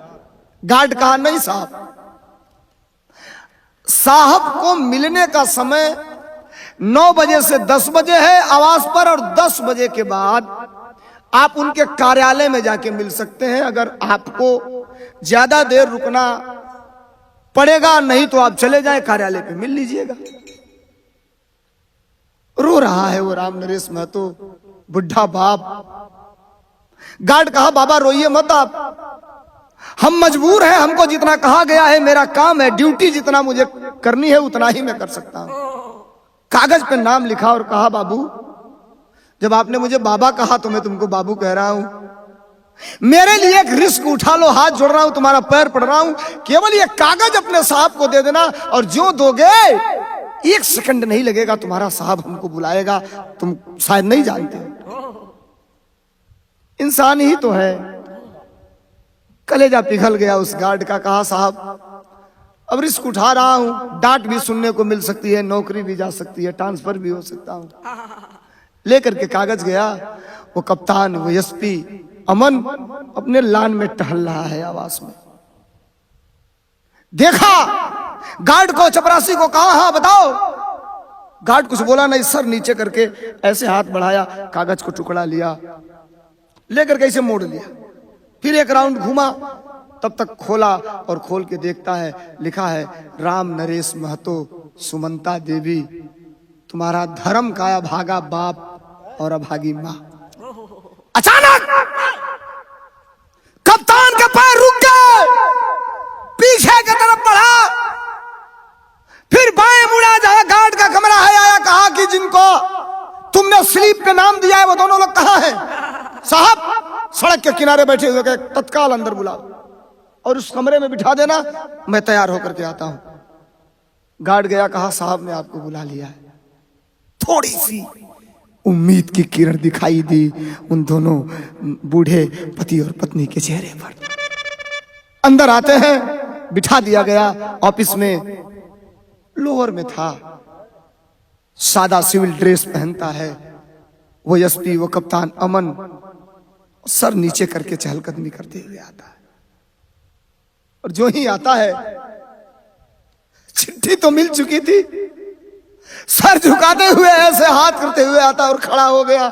[SPEAKER 1] गार्ड कहा, नहीं साहब, साहब को मिलने का समय 9 बजे से 10 बजे है आवास पर, और 10 बजे के बाद आप उनके कार्यालय में जाके मिल सकते हैं। अगर आपको ज्यादा देर रुकना पड़ेगा, नहीं तो आप चले जाएं, कार्यालय पे मिल लीजिएगा। रो रहा है वो राम नरेश महतो, बुढ़ा बाप। गार्ड कहा, बाबा रोइए मत आप, हम मजबूर हैं, हमको जितना कहा गया है मेरा काम है, ड्यूटी जितना मुझे करनी है उतना ही मैं कर सकता हूं। कागज पे नाम लिखा और कहा, बाबू जब आपने मुझे बाबा कहा तो मैं तुमको बाबू कह रहा हूं, मेरे लिए एक रिस्क उठा लो, हाथ जोड़ रहा हूं, तुम्हारा पैर पड़ रहा हूं, केवल ये कागज अपने साहब को दे देना, और जो दोगे 1 सेकंड नहीं लगेगा, तुम्हारा साहब हमको बुलाएगा। तुम शायद नहीं जानते, इंसान ही तो है। कलेजा पिघल गया उस गार्ड का। कहा, साहब अब रिस्क उठा रहा हूं, डांट भी सुनने को मिल सकती है, नौकरी भी जा सकती है, ट्रांसफर भी हो सकता हूं। लेकर के कागज गया, वो कप्तान, वो एसपी अमन अपने लान में टहल रहा है आवास में। देखा गार्ड को, चपरासी को, कहा हाँ बताओ। गार्ड कुछ बोला नहीं, सर नीचे करके ऐसे हाथ बढ़ाया, कागज को टुकड़ा लिया, लेकर के ऐसे मोड़ लिया, फिर एक राउंड घूमा, तब तक खोला, और खोल के देखता है, लिखा है, राम नरेश महतो सुमंता देवी, तुम्हारा धर्म का अभागा बाप और अभागी मां। अचानक कप्तान के पैर रुक गए, पीछे की तरफ बढ़ा, फिर बाएं मुड़ा, जहां गार्ड का कमरा है, आया, कहा कि जिनको तुमने स्लीप पे नाम दिया है वो दोनों लोग कहां हैं? साहब सड़क के किनारे बैठे हुए, तत्काल अंदर बुलाओ और उस कमरे में बिठा देना, मैं तैयार होकर के आता हूं। गार्ड गया, कहा साहब ने आपको बुला लिया है। थोड़ी सी उम्मीद की किरण दिखाई दी उन दोनों बूढ़े पति और पत्नी के चेहरे पर। अंदर आते हैं, बिठा दिया गया। ऑफिस में लोअर में था, सादा सिविल ड्रेस पहनता है वो एसपी, वो कप्तान अमन, सर नीचे करके चहलकदमी करते हुए आता है। और जो ही आता है, चिट्ठी तो मिल चुकी थी, सर झुकाते हुए ऐसे हाथ करते हुए आता और खड़ा हो गया।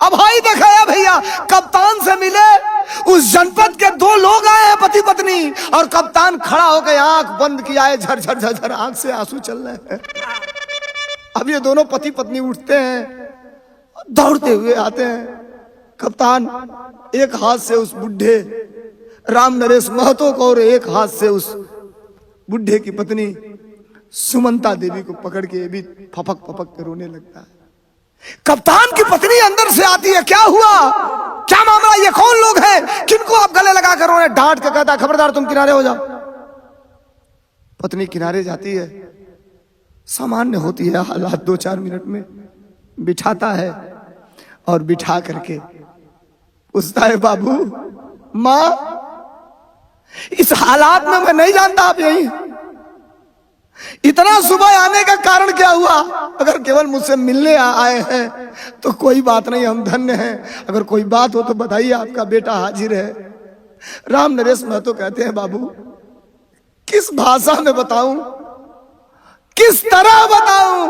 [SPEAKER 1] अब भाई दिखाया भैया, कप्तान से मिले उस जनपद के 2 लोग आए हैं, पति पत्नी, और कप्तान खड़ा होकर आंख बंद किया है, झरझर झरझर आंख से आंसू चल रहे हैं। अब ये दोनों पति पत्नी उठते हैं, दौड़ते हुए आते हैं, कप्तान एक हाथ से उस बुढ़े राम नरेश महतो को और एक हाथ से उस बुढ़े की पत्नी सुमंता देवी को पकड़ के ये भी फपक फपक के रोने लगता है। कप्तान की पत्नी अंदर से आती है, क्या हुआ, क्या मामला, ये कौन लोग हैं, किनको आप गले लगा कर रोने? डांट के कहता है खबरदार तुम किनारे हो जाओ। पत्नी किनारे जाती है, सामान्य होती है हालात, 2-4 मिनट में बिठाता है और बिठा करके पूछता है बाबू मां इस हालात में मैं नहीं जानता आप यही इतना सुबह आने का कारण क्या हुआ? अगर केवल मुझसे मिलने आए हैं तो कोई बात नहीं, हम धन्य हैं, अगर कोई बात हो तो बताइए, आपका बेटा हाजिर है। राम नरेश महतो कहते हैं बाबू किस भाषा में बताऊं, किस तरह बताऊं?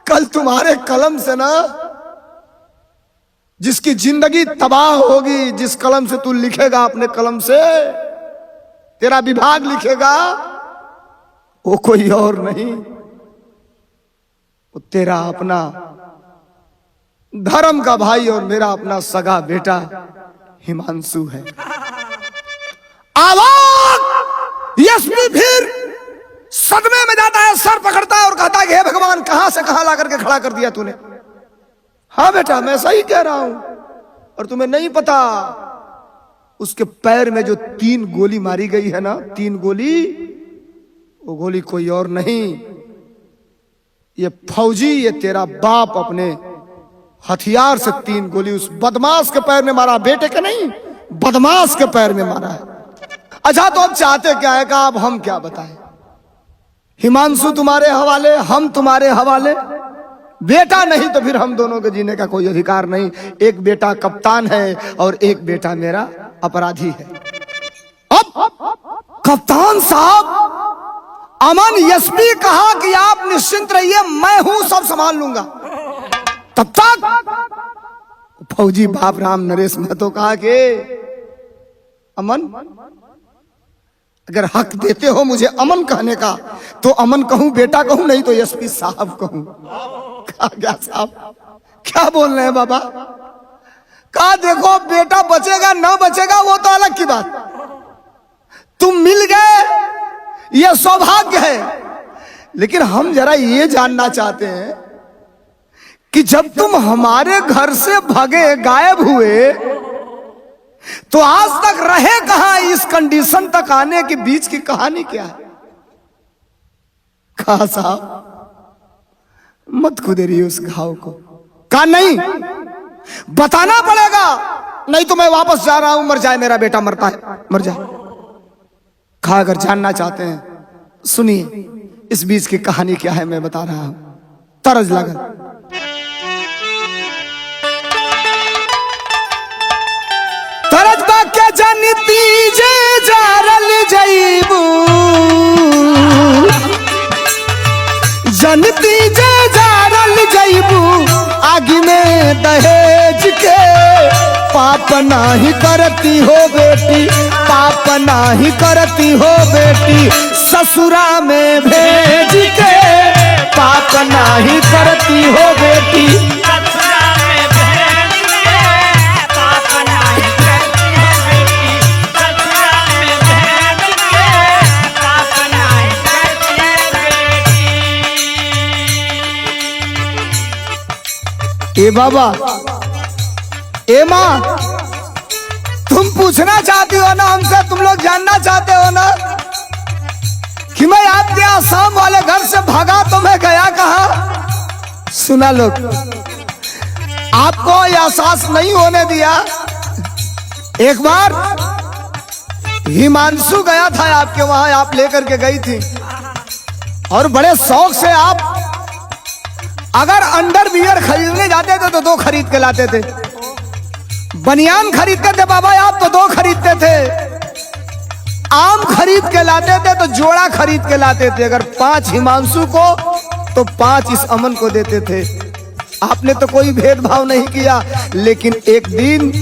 [SPEAKER 1] कल तुम्हारे कलम से ना जिसकी जिंदगी तबाह होगी, जिस कलम से तू लिखेगा, अपने कलम से तेरा विभाग लिखेगा, वो कोई और नहीं, वो तेरा अपना धर्म का भाई और मेरा अपना सगा बेटा हिमांशु है। आवाज यशवी फिर सदमे में जाता है, सर पकड़ता है और कहता है हे भगवान कहां से कहां ला करके खड़ा कर दिया तूने? हाँ बेटा मैं सही कह रहा हूं, और तुम्हें नहीं पता उसके पैर में जो 3 गोली मारी गई है ना, 3 गोली, वो गोली कोई और नहीं, ये फौजी, ये तेरा बाप अपने हथियार से 3 गोली उस बदमाश के पैर में मारा, बेटे के नहीं, बदमाश के पैर में मारा है। अच्छा तो अब चाहते क्या है का अब हम क्या बताएं? हिमांशु तुम्हारे हवाले, हम तुम्हारे हवाले, बेटा नहीं तो फिर हम दोनों के जीने का कोई अधिकार नहीं। एक बेटा कप्तान है और एक बेटा मेरा अपराधी है। अब कप्तान साहब अमन यशवी कहा कि आप निश्चिंत रहिए, मैं हूं, सब संभाल लूंगा। तब तक फौजी बाप राम नरेश महतो कहा कि अमन अगर हक देते हो मुझे अमन कहने का तो अमन कहूं, बेटा कहूं, नहीं तो यशवी साहब कहूं। कहा क्या साहब क्या बोल रहे हैं बाबा? कहा देखो बेटा बचेगा ना बचेगा वो तो अलग की बात, तुम मिल गए ये सौभाग्य है, लेकिन हम जरा ये जानना चाहते हैं कि जब तुम हमारे घर से भागे, गायब हुए, तो आज तक रहे कहां? इस कंडीशन तक आने के बीच की कहानी क्या है? कहा साहब मत खुदेरिए उस घाव को। कहा नहीं बताना पड़ेगा, नहीं तो मैं वापस जा रहा हूं, मर जाए मेरा बेटा, मरता है मर जाए। कहा अगर जानना चाहते हैं सुनिए इस बीच की कहानी क्या है, मैं बता रहा हूं, तरज लगन। तरज बाके जानती जे जारल जईबू, जानती जे जारल जईबू, आगे में दहेज के पाप नाही करती हो बेटी, पाप नाही करती हो बेटी, ससुरा में भेज के पाप नाही करती हो बेटी, ससुरा में भेज के पाप नाही करती हो बेटी, ससुरा में भेज के पाप नाही करती बेटी। ए बाबा, ए माँ, तुम पूछना चाहती हो ना हमसे, तुम लोग जानना चाहते हो ना कि मैं आपके आसाम वाले घर से भागा तो मैं गया कहां? सुना लोग, आपको एहसास नहीं होने दिया। एक बार हिमांशु गया था आपके वहां, आप लेकर के गई थी, और बड़े शौक से आप अगर अंडरवियर खरीदने जाते थे तो 2 खरीद के लाते थे, बनियान खरीदते थे बाबा आप तो 2 खरीदते थे, आम खरीद के लाते थे तो जोड़ा खरीद के लाते थे, अगर 5 हिमांशु को तो 5 इस अमन को देते थे। आपने तो कोई भेदभाव नहीं किया, लेकिन एक दिन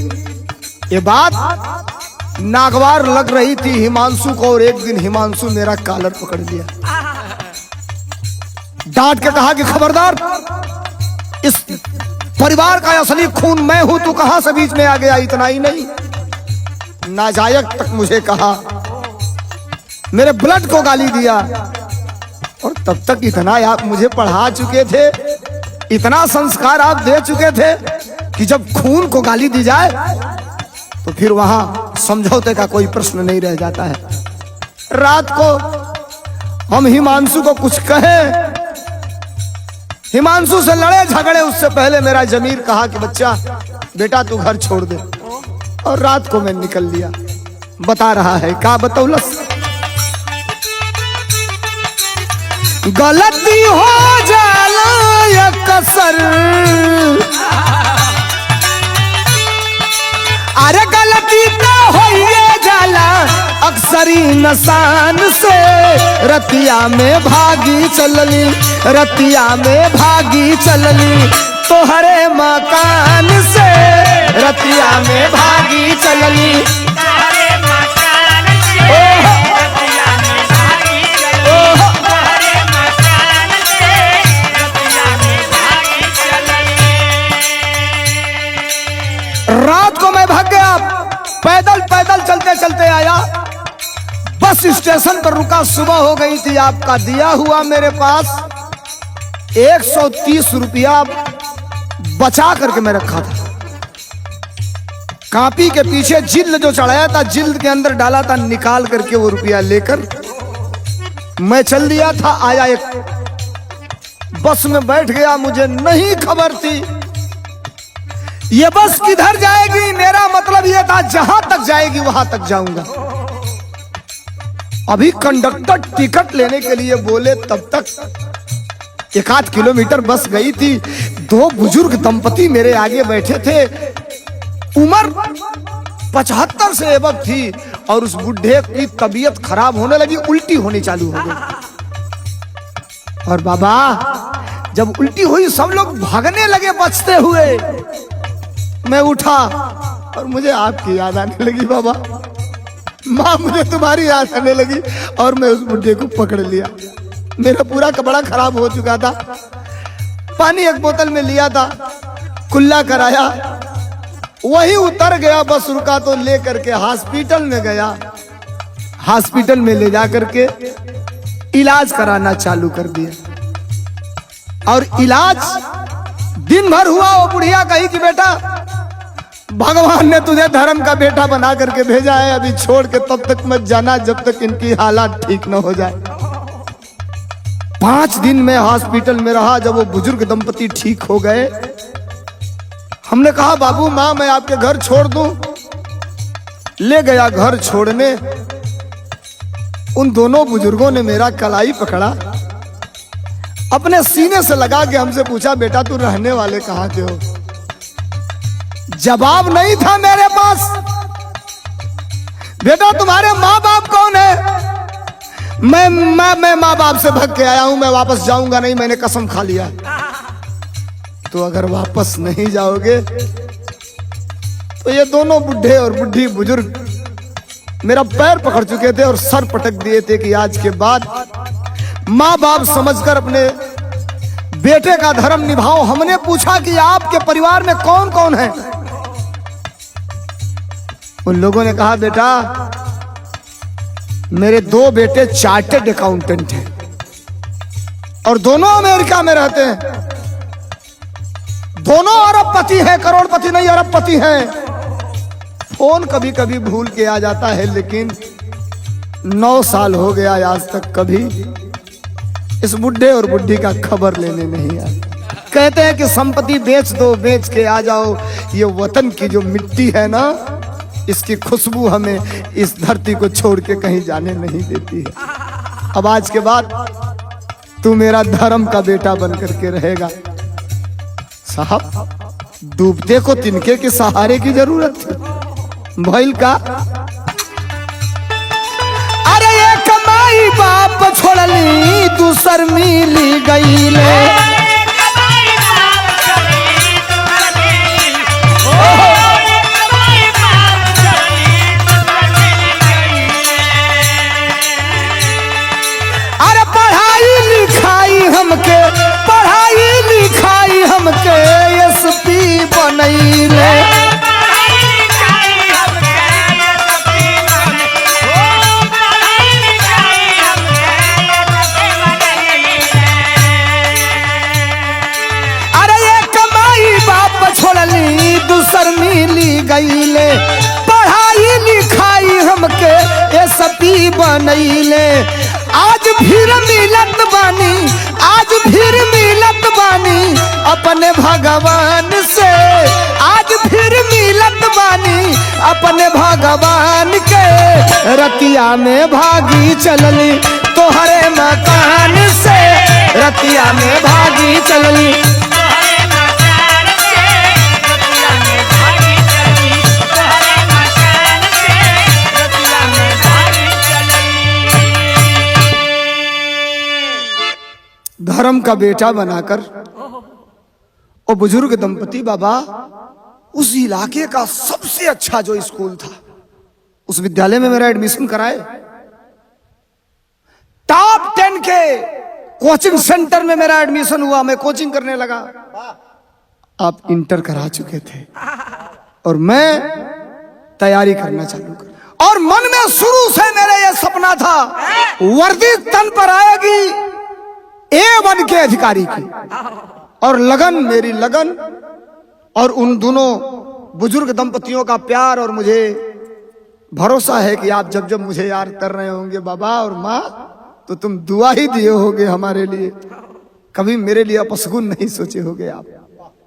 [SPEAKER 1] ये बात नागवार लग रही थी हिमांशु को, और एक दिन हिमांशु मेरा कॉलर पकड़ लिया, डांट के कहा कि खबरदार इस परिवार का असली खून मैं हूं, तू कहां से बीच में आ गया। इतना ही नहीं, नाजायक तक मुझे कहा, मेरे ब्लड को गाली दिया। और तब तक इतना आप मुझे पढ़ा चुके थे, इतना संस्कार आप दे चुके थे कि जब खून को गाली दी जाए तो फिर वहां समझौते का कोई प्रश्न नहीं रह जाता है। रात को हम हिमांशु को कुछ कहे, हिमांशु से लड़े झगड़े, उससे पहले मेरा जमीर कहा कि बच्चा बेटा तू घर छोड़ दे, और रात को मैं निकल लिया। बता रहा है का बतौलस, गलती हो जाला या कसर, अरे गलती तो होइए जाला अक्सर इंसान से। रतिया में भागी चलनी, रतिया में भागी चलनी तोहरे मकान से, रतिया में भागी चलनी तोहरे मकान से, रतिया में भागी चलनी तोहरे मकान से, रतिया में भागी चलनी। रात को मैं भाग गया, पैदल पैदल चलते चलते आया, बस स्टेशन पर रुका। सुबह हो गई थी, आपका दिया हुआ मेरे पास 130 रुपया बचा करके मैं रखा था। कापी के पीछे जिल्द जो चढ़ाया था, जिल्द के अंदर डाला था, निकाल करके वो रुपया लेकर मैं चल दिया था। आया एक बस में बैठ गया, मुझे नहीं खबर थी ये बस किधर जाएगी। मेरा मतलब ये था जहां तक जाएगी वहां तक जाऊंगा। अभी कंडक्टर टिकट लेने के लिए बोले, तब तक 1-8 किलोमीटर बस गई थी। 2 बुजुर्ग दंपति मेरे आगे बैठे थे, उम्र 75 से एबव थी, और उस बुढ़े की तबीयत खराब होने लगी, उल्टी होनी चालू हो गई। और बाबा जब उल्टी हुई सब लोग भागने लगे बचते हुए। मैं उठा और मुझे आपकी याद आने लगी। बाबा माँ मुझे तुम्हारी याद आने लगी, और मैं उस बुढ़े को पकड़ लिया। मेरा पूरा कपड़ा खराब हो चुका था, पानी एक बोतल में लिया था, कुल्ला कराया, वही उतर गया। बस रुका तो ले करके हॉस्पिटल में गया। हॉस्पिटल में ले जा करके इलाज कराना चालू कर दिया। और इलाज दिन भर हुआ। वो बुढ़िया कही कि बेटा भगवान ने तुझे धर्म का बेटा बना करके भेजा है, अभी छोड़ के तब तक मत जाना जब तक इनकी हालत ठीक न हो जाए। 5 दिन में हॉस्पिटल में रहा। जब वो बुजुर्ग दंपति ठीक हो गए, हमने कहा बाबू माँ मैं आपके घर छोड़ दूं। ले गया घर छोड़ने। उन दोनों बुजुर्गों ने मेरा कलाई पकड़ा, अपने सीने से लगा के हमसे पूछा बेटा तू रहने वाले कहाँ के हो। जवाब नहीं था मेरे पास। बेटा तुम्हारे माँ बाप कौन है? मैं माँ बाप से भाग के आया हूं, मैं वापस जाऊंगा नहीं, मैंने कसम खा लिया। तो अगर वापस नहीं जाओगे तो ये दोनों बुढ़े और बुढ़ी बुजुर्ग मेरा पैर पकड़ चुके थे और सर पटक दिए थे कि आज के बाद माँ बाप समझकर अपने बेटे का धर्म निभाओ। हमने पूछा कि आपके परिवार में कौन कौन है? उन लोगों ने कहा बेटा मेरे 2 बेटे चार्टर्ड अकाउंटेंट हैं और दोनों अमेरिका में रहते हैं। दोनों अरबपति हैं, करोड़पति नहीं अरबपति हैं। फोन कभी कभी भूल के आ जाता है, लेकिन 9 साल हो गया आज तक कभी इस बुढ़े और बुढ़ी का खबर लेने नहीं आया। कहते हैं कि संपत्ति बेच दो, बेच के आ जाओ। ये वतन की जो मिट्टी है ना, इसकी खुशबू हमें इस धरती को छोड़ के कहीं जाने नहीं देती है। अब आज के बाद तू मेरा धर्म का बेटा बन करके रहेगा। साहब डूबते को तिनके के सहारे की जरूरत थी। भइल का अरे ये कमाई बाप छोड़ली दूसर मिली गईले। अरे पढ़ाई लिखाई हमके एसपी बनैले। अरे ये कमाई बाप छोड़ली दूसर मिली गईले, पढ़ाई लिखाई हमके ये सपी बनैले। आज फिर मिलत बानी, आज फिर मिलत बानी अपने भगवान से, आज फिर मिलत बानी अपने भगवान के। रतिया में भागी चलली तोहरे मकान से, रतिया में भागी चलली। धर्म का बेटा बनाकर और बुजुर्ग दंपति बाबा उस इलाके का सबसे अच्छा जो स्कूल था उस विद्यालय में मेरा एडमिशन कराए। टॉप 10 के कोचिंग सेंटर में मेरा एडमिशन हुआ, मैं कोचिंग करने लगा। आप इंटर करा चुके थे और मैं तैयारी करना चालू कर, और मन में शुरू से मेरा यह सपना था वर्दी तन पर आएगी A1 के अधिकारी की। और लगन, मेरी लगन और उन दोनों बुजुर्ग दंपतियों का प्यार, और मुझे भरोसा है कि आप जब जब मुझे याद कर रहे होंगे बाबा और माँ, तो तुम दुआ ही दिए होगे हमारे लिए, कभी मेरे लिए अपशगुन नहीं सोचे होगे आप।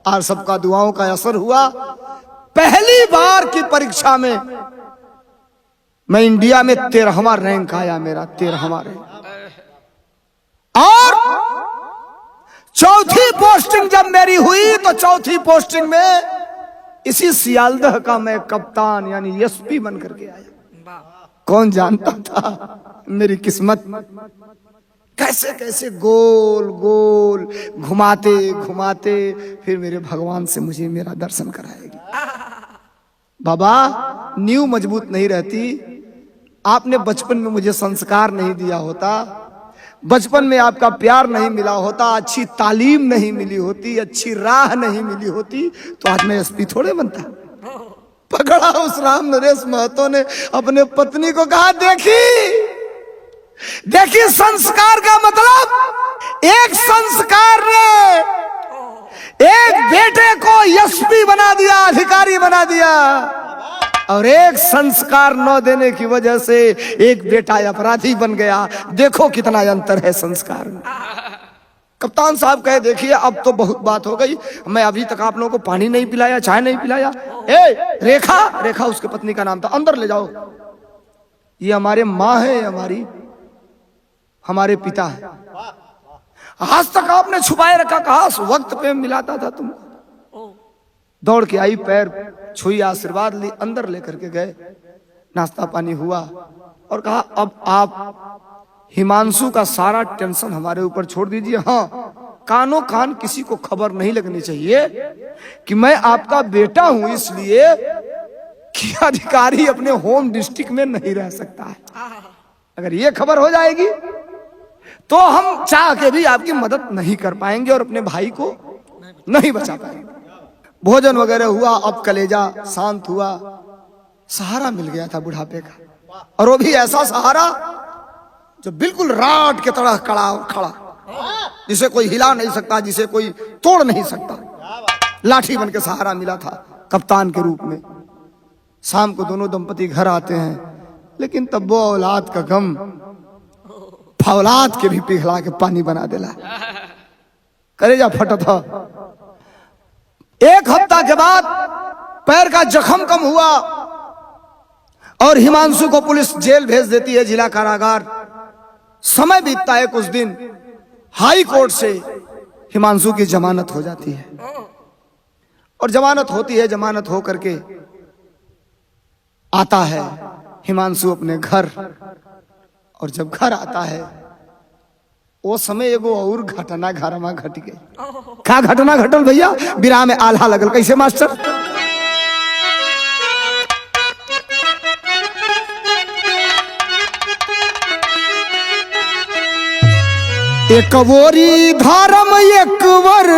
[SPEAKER 1] और सबका दुआओं का असर हुआ। पहली बार की परीक्षा में मैं इंडिया में 13वां रैंक आया, मेरा 13वां रैंक। और चौथी पोस्टिंग जब मेरी हुई तो चौथी पोस्टिंग में इसी सियालदह का मैं कप्तान यानी एसपी बन करके आया। कौन जानता था मेरी किस्मत कैसे कैसे गोल गोल घुमाते घुमाते फिर मेरे भगवान से मुझे मेरा दर्शन कराएगी। बाबा, नींव मजबूत नहीं रहती। आपने बचपन में मुझे संस्कार नहीं दिया होता, बचपन में आपका प्यार नहीं मिला होता, अच्छी तालीम नहीं मिली होती, अच्छी राह नहीं मिली होती, तो आज मैं एसपी थोड़े बनता। पकड़ा उस राम नरेश महतो ने अपने पत्नी को, कहा देखी संस्कार का मतलब, एक संस्कार ने एक बेटे को एसपी बना दिया, अधिकारी बना दिया, और एक संस्कार न देने की वजह से एक बेटा अपराधी बन गया। देखो कितना अंतर है संस्कार में। कप्तान साहब कहे, देखिए अब तो बहुत बात हो गई, मैं अभी तक आप लोगों को पानी नहीं पिलाया, चाय नहीं पिलाया। रेखा, रेखा उसके पत्नी का नाम था, अंदर ले जाओ, ये हमारे माँ है, हमारे पिता है। आज तक आपने छुपाए रखा, कहा वक्त पे मिलाता था तुम। दौड़ के आई, पैर छुई, आशीर्वाद ली, अंदर लेकर के गए, नाश्ता पानी हुआ और कहा अब आप हिमांशु का सारा टेंशन हमारे ऊपर छोड़ दीजिए। हाँ, कानों कान किसी को खबर नहीं लगनी चाहिए कि मैं आपका बेटा हूं, इसलिए कि अधिकारी अपने होम डिस्ट्रिक्ट में नहीं रह सकता है। अगर ये खबर हो जाएगी तो हम चाह के भी आपकी मदद नहीं कर पाएंगे और अपने भाई को नहीं बचा पाएंगे। भोजन वगैरह हुआ, अब कलेजा शांत हुआ, सहारा मिल गया था बुढ़ापे का, और वो भी ऐसा सहारा जो बिल्कुल राट के तरह खड़ा, जिसे कोई हिला नहीं सकता, जिसे कोई तोड़ नहीं सकता। लाठी बन के सहारा मिला था कप्तान के रूप में। शाम को दोनों दंपति घर आते हैं, लेकिन तब वो औलाद का गम फौलाद के भी पिघला के पानी बना देला, कलेजा फटा था। एक हफ्ता के बाद पैर का जख्म कम हुआ और हिमांशु को पुलिस जेल भेज देती है, जिला कारागार। समय बीतता है कुछ दिन, हाई कोर्ट से हिमांशु की जमानत हो जाती है और जमानत होती है। जमानत हो करके आता है हिमांशु अपने घर, और जब घर आता है वो समय एगो और घटना घर में घट गई। क्या घटना घटल भैया? बिराह में आल्हा लगल। कैसे मास्टर? एक बोरी धर्म एक वर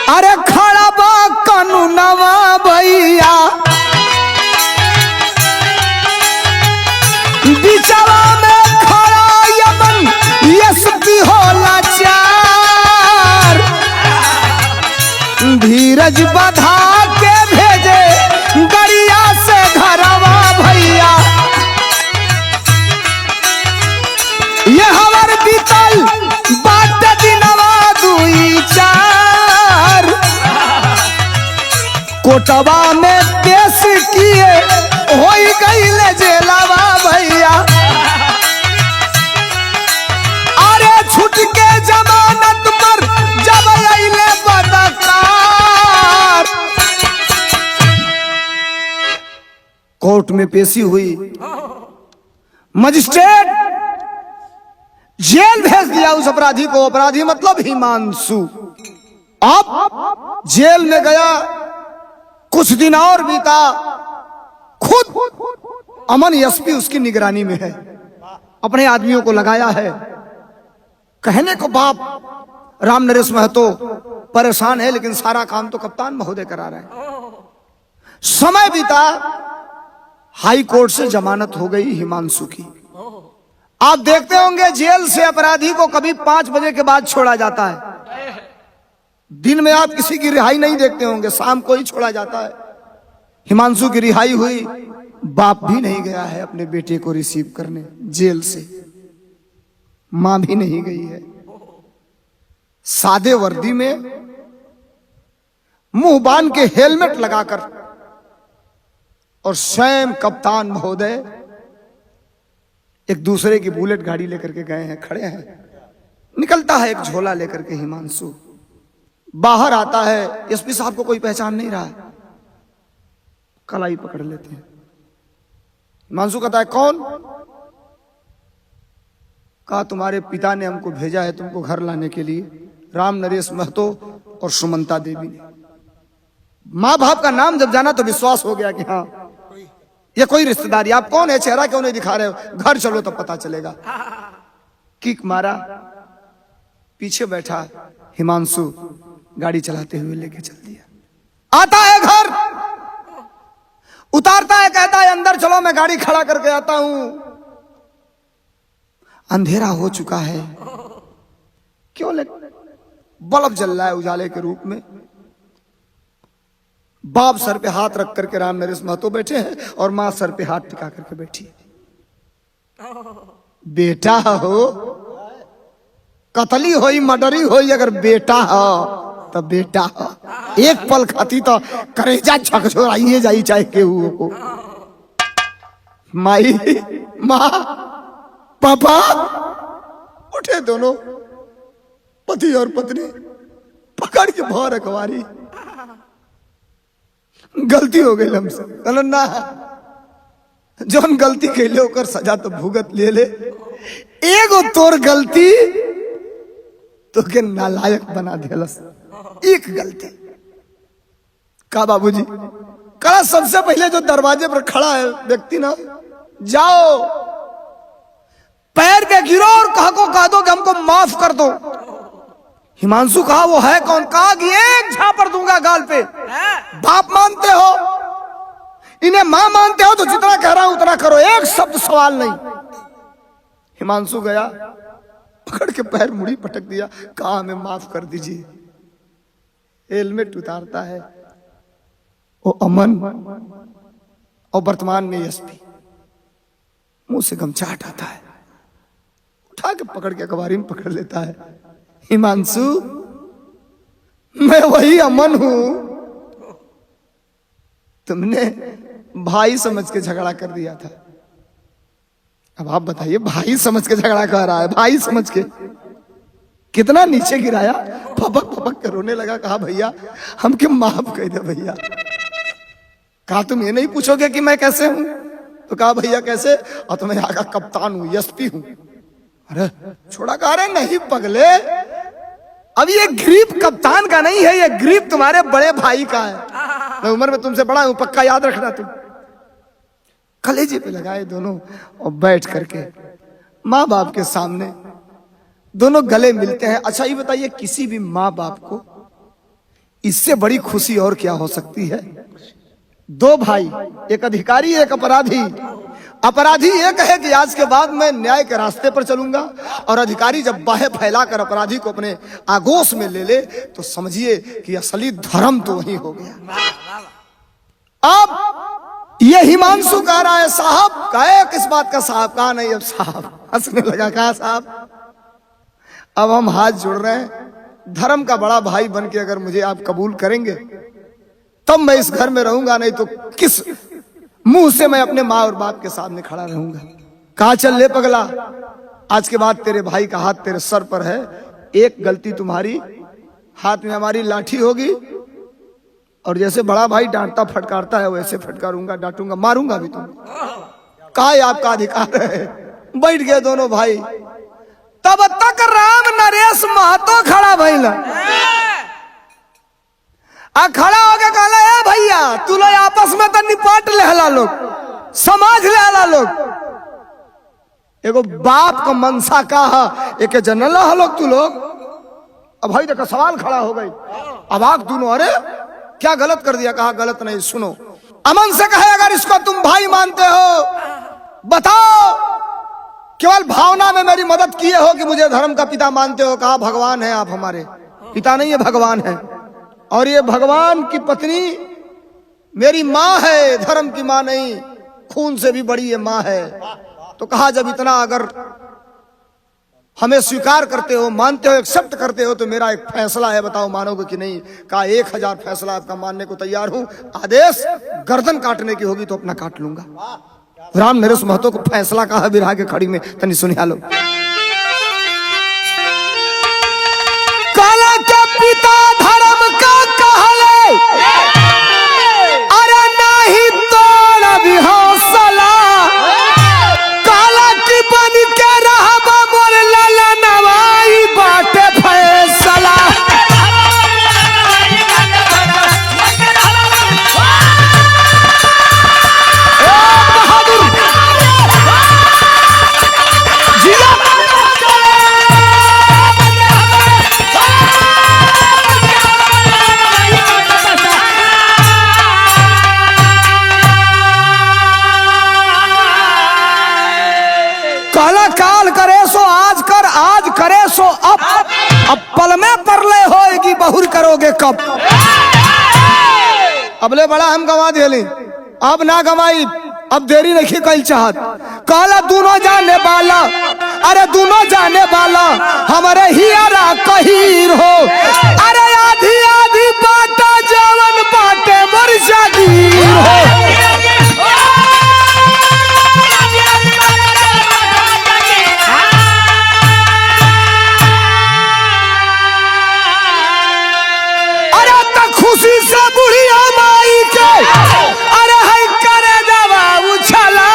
[SPEAKER 1] अरे खड़ा बा कानूनवा भैया बिचवा में खड़ा यमन एसपी होला चार धीरज बधा के भेजे गरिया से घरवा भैया ये हमार बीतल बाट दिनवा दुई चार कोटवा में पेश किए हो गई जेलावा भैया अरे छूट के जमानत पर जब अइले बदकार कोर्ट में पेशी हुई मजिस्ट्रेट जेल भेज दिया उस अपराधी को। अपराधी मतलब हिमांशु। अब जेल में गया, कुछ दिन और बीता, खुद अमन एसपी उसकी निगरानी में है, अपने आदमियों को लगाया है। कहने को बाप राम नरेश महतो परेशान है, लेकिन सारा काम तो कप्तान महोदय करा रहे हैं। समय बीता, हाई कोर्ट से जमानत हो गई हिमांशु की। आप देखते होंगे जेल से अपराधी को कभी 5 बजे के बाद छोड़ा जाता है। दिन में आप किसी की रिहाई नहीं देखते होंगे, शाम को ही छोड़ा जाता है। हिमांशु की रिहाई हुई, बाप भी नहीं गया है अपने बेटे को रिसीव करने जेल से, मां भी नहीं गई है। सादे वर्दी में मुंह बांध के हेलमेट लगाकर और स्वयं कप्तान महोदय एक दूसरे की बुलेट गाड़ी लेकर के गए हैं, खड़े हैं। निकलता है एक झोला लेकर के हिमांशु, बाहर आता है। एसपी साहब को कोई पहचान नहीं रहा है, कलाई पकड़ लेते हैं। हिमांशु कहता है कौन? कहा तुम्हारे पिता ने हमको भेजा है तुमको घर लाने के लिए, राम नरेश महतो और सुमंता देवी ने। माँ बाप का नाम जब जाना तो विश्वास हो गया कि हाँ ये कोई रिश्तेदारी। आप कौन है, चेहरा क्यों नहीं दिखा रहे हो, घर चलो तो पता चलेगा। किक मारा, पीछे बैठा हिमांशु गाड़ी चलाते हुए लेके चल दिया। आता है घर, उतारता है, कहता है अंदर चलो मैं गाड़ी खड़ा करके आता हूं। अंधेरा हो चुका है, क्यों बल्ब जल रहा है उजाले के रूप में। बाप सर पे हाथ रख करके राम नरेश महतो बैठे हैं और मां सर पे हाथ टिका करके बैठी। बेटा हो, कतली होई मर्डरी होई, अगर बेटा हो तो बेटा हो। एक पल खाती तो करेजा झकझोराइए जाई चाहे केहू को। माई, माँ, पापा उठे, दोनों पति और पत्नी पकड़ के भर अखबारी। गलती हो गई हमसे, ना जौन गलती कैले ओकर सजा तो भुगत ले। एगो तोर गलती तो के नालायक बना दिलस, एक गलती। का बाबूजी कहा सबसे पहले जो दरवाजे पर खड़ा है व्यक्ति ना, जाओ पैर के गिरो और कह दो कि हमको माफ कर दो। हिमांशु कहा वो है कौन? कहा कि एक झापड़ दूंगा गाल पे। बाप मानते हो, इन्हें मां मानते हो तो जितना कह रहा हूं उतना करो, एक शब्द सवाल नहीं। हिमांशु गया, पकड़ के पैर मुड़ी पटक दिया, कहा हमें माफ कर दीजिए। हेलमेट उतारता है वो अमन और वर्तमान में एसपी, मुंह से गमछा हटाता है, उठा के पकड़ के अखबारी में पकड़ लेता है। हिमांशु, मैं वही अमन हूं, तुमने भाई समझ के झगड़ा कर दिया था। अब आप बताइए, भाई समझ के झगड़ा कर रहा है, भाई समझ के कितना नीचे गिराया, फपक फपक के रोने लगा। कहा भैया हमके माफ कर दे भैया। कहा तुम ये नहीं पूछोगे कि मैं कैसे हूं? तो कहा भैया कैसे? और तो मैं यहाँ का कप्तान हूं, एसपी हूं। अरे छोड़ा, कहा रहे नहीं पगले, अब ये ग्रीप कप्तान का नहीं है, ये ग्रीप तुम्हारे बड़े भाई का है। मैं उम्र में तुमसे बड़ा हूं, पक्का याद रखना तुम। कलेजे पे लगाए दोनों और बैठ करके माँ बाप के सामने दोनों गले मिलते हैं। अच्छा ये बताइए, किसी भी माँ बाप को इससे बड़ी खुशी और क्या हो सकती है। दो भाई, एक अधिकारी एक अपराधी। अपराधी ये कहे कि आज के बाद मैं न्याय के रास्ते पर चलूंगा, और अधिकारी जब बाहें फैलाकर अपराधी को अपने आगोश में ले ले तो समझिए कि असली धर्म तो वही हो गया। अब ये हिमांशु कह रहा है साहब, कहे किस बात का साहब, कहा नहीं। अब साहब हंसने लगा, कहा साहब अब हम हाथ जोड़ रहे हैं, धर्म का बड़ा भाई बन के अगर मुझे आप कबूल करेंगे तब मैं इस घर में रहूंगा, नहीं तो किस मुंह से मैं अपने माँ और बाप के सामने खड़ा रहूंगा। कहा चल ले पगला, आज के बाद तेरे भाई का हाथ तेरे सर पर है, एक गलती तुम्हारी, हाथ में हमारी लाठी होगी, और जैसे बड़ा भाई डांटता फटकारता है वैसे फटकारूंगा, डांटूंगा, मारूंगा भी तुम। कहा आपका अधिकार है। बैठ गए दोनों भाई। तब तक राम नरेश महतो खड़ा भइल, खड़ा होके कहला ए भैया तू लोग आपस में तो निपट लेहला लोग, समझ लेहला लोग, एगो बाप का मनसा का है, एक जनल लोग तू लोग। अब भाई देखो सवाल खड़ा हो गई, अबाक दोनों, अरे क्या गलत कर दिया। कहा गलत नहीं, सुनो। अमन से कहे अगर इसको तुम भाई मानते हो बताओ, केवल भावना में मेरी मदद किए हो कि मुझे धर्म का पिता मानते हो। कहा भगवान है आप, हमारे पिता नहीं है भगवान है, और ये भगवान की पत्नी मेरी माँ है, धर्म की माँ नहीं, खून से भी बड़ी ये माँ है। तो कहा जब इतना अगर हमें स्वीकार करते हो, मानते हो, एक्सेप्ट करते हो, तो मेरा एक फैसला है, बताओ मानोगे कि नहीं। कहा 1000 फैसला आपका मानने को तैयार हूं, आदेश गर्दन काटने की होगी तो अपना काट लूंगा। राम नरेश महतो को फैसला कहा बिरहा के खड़ी में, तनी सुनिया लो। काला के पिता धर्म का कहले, अरे नहीं तोड़ भी हौसला, काला की बन के रहबा मोर लाला नवाई बाटे फैसला। काल करे सो आज कर, आज करे सो अब पल में परले होएगी, बहुर करोगे कब। अबले बड़ा हम गवा दिली, अब ना गवाई, अब देरी नहीं कल चाहत। काला दोनों जाने वाला, अरे दोनों जाने वाला हमारे हियारा कहीर हो, अरे आधी आधी बाटा जवन बाटे मर जागीर हो। खुशी से बुढ़िया माई के अरे है करे दवा उछला,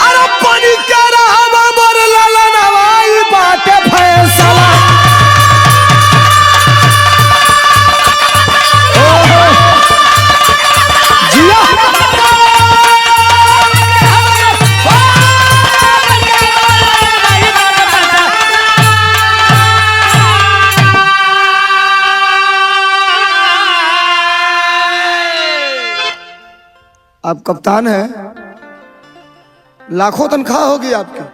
[SPEAKER 1] अरे पानी के रहवा मोर लाला नवाई बाटे फैसला। जिया आप कप्तान हैं, लाखों तनख्वाह होगी आपकी,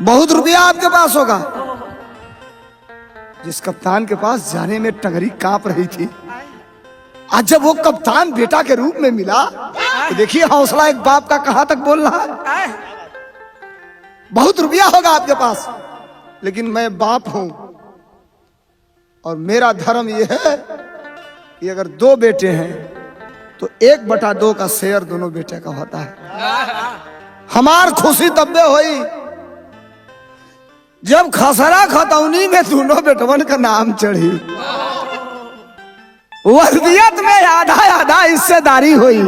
[SPEAKER 1] बहुत रुपया आपके पास होगा। जिस कप्तान के पास जाने में टंगरी कांप रही थी, आज जब वो कप्तान बेटा के रूप में मिला तो देखिए हौसला एक बाप का कहां तक बोल रहा है। बहुत रुपया होगा आपके पास, लेकिन मैं बाप हूं और मेरा धर्म यह है कि अगर 2 बेटे हैं तो 1/2 का शेयर दोनों बेटे का होता है। हमार खुशी तब्बे हुई जब खसरा खतौनी में दोनों बेटवन का नाम चढ़ी, वसीयत में आधा आधा हिस्सेदारी हुई।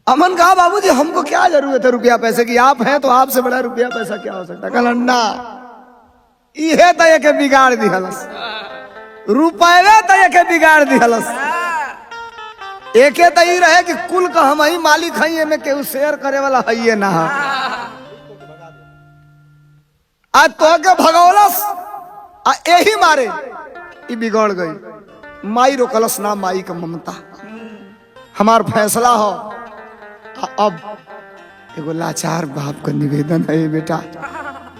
[SPEAKER 1] अमन कहा बाबूजी हमको क्या जरूरत है रुपया पैसे की, आप हैं तो आपसे बड़ा रुपया पैसा क्या हो सकता है। कलन्ना इहे तय के बिगाड़ दी हलस, रुपये तय के बिगाड़ दी हलस। एके तय रहे कि कुल का हम ही मालिक है, में केहू शेयर करे वाला है ये ना। आज तो के भगौलस यही मारे ये बिगड़ गई। माई रोकलस ना, माई का ममता। हमार फैसला हो। अब एगो लाचार बाप का निवेदन है बेटा,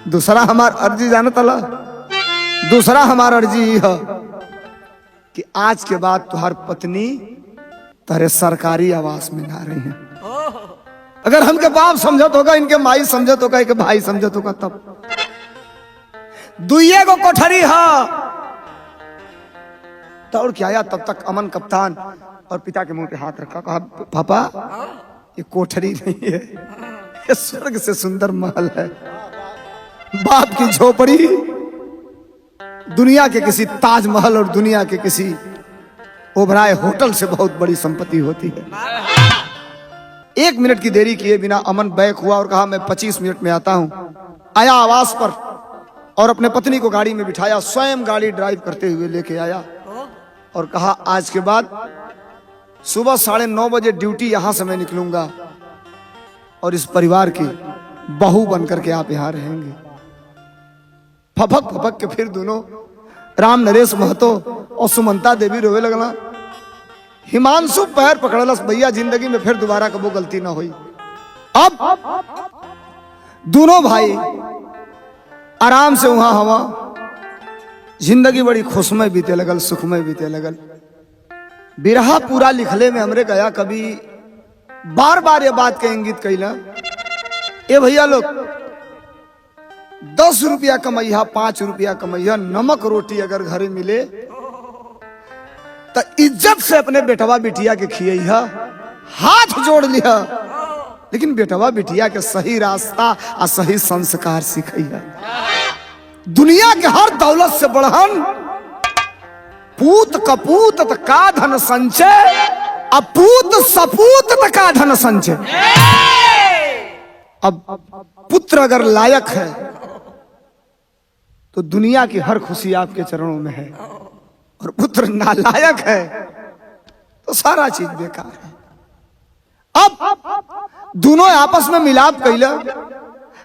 [SPEAKER 1] दूसरा हमार अर्जी जाना तला, दूसरा हमार अर्जी है कि आज के बाद तुहार पत्नी तारे सरकारी आवास में ना रही है। अगर हमके बाप समझत होगा, इनके माई समझत होगा, इनके भाई समझत होगा, तब दुइये को कोठरी है। दौड़ के आया, तब तक अमन कप्तान और पिता के मुंह पे हाथ रखा, कहा पापा ये कोठरी नहीं है, ये स्वर्ग से सुंदर महल है। बाप की झोपड़ी दुनिया के किसी ताजमहल और दुनिया के किसी ओबराय होटल से बहुत बड़ी संपत्ति होती है। 1 मिनट की देरी किए बिना अमन बैक हुआ और कहा मैं 25 मिनट में आता हूं। आया आवास पर और अपने पत्नी को गाड़ी में बिठाया, स्वयं गाड़ी ड्राइव करते हुए लेके आया और कहा आज के बाद सुबह 9:30 बजे ड्यूटी यहां से मैं निकलूंगा और इस परिवार की बहू बनकर के आप यहां रहेंगे। फपक फपक के फिर दोनों राम नरेश महतो और सुमंता देवी रोवे लगला। हिमांशु पैर पकड़लस, भैया जिंदगी में फिर दोबारा कबो गलती ना हुई। अब दोनों भाई आराम से वहां हवा, जिंदगी बड़ी खुशमय बीते लगल, सुखमय बीते लगल। बिरहा पूरा लिखले में हमरे गया कभी बार बार ये बात के इंगित कैला, ए भैया लोग 10 रुपया कमैया, 5 रुपया कमैया, नमक रोटी अगर घरे मिले तो इज्जत से अपने बेटवा बिटिया के खियैया, हाथ जोड़ लिया, लेकिन बेटवा बिटिया के सही रास्ता और सही संस्कार सिखैया। दुनिया के हर दौलत से बढ़न पूत कपूत का धन संचय, अपूत सपूत का धन संचय। अब पुत्र अगर लायक है तो दुनिया की हर खुशी आपके चरणों में है, और पुत्र नालायक है तो सारा चीज बेकार है। अब दोनों आपस में मिलाप कैला।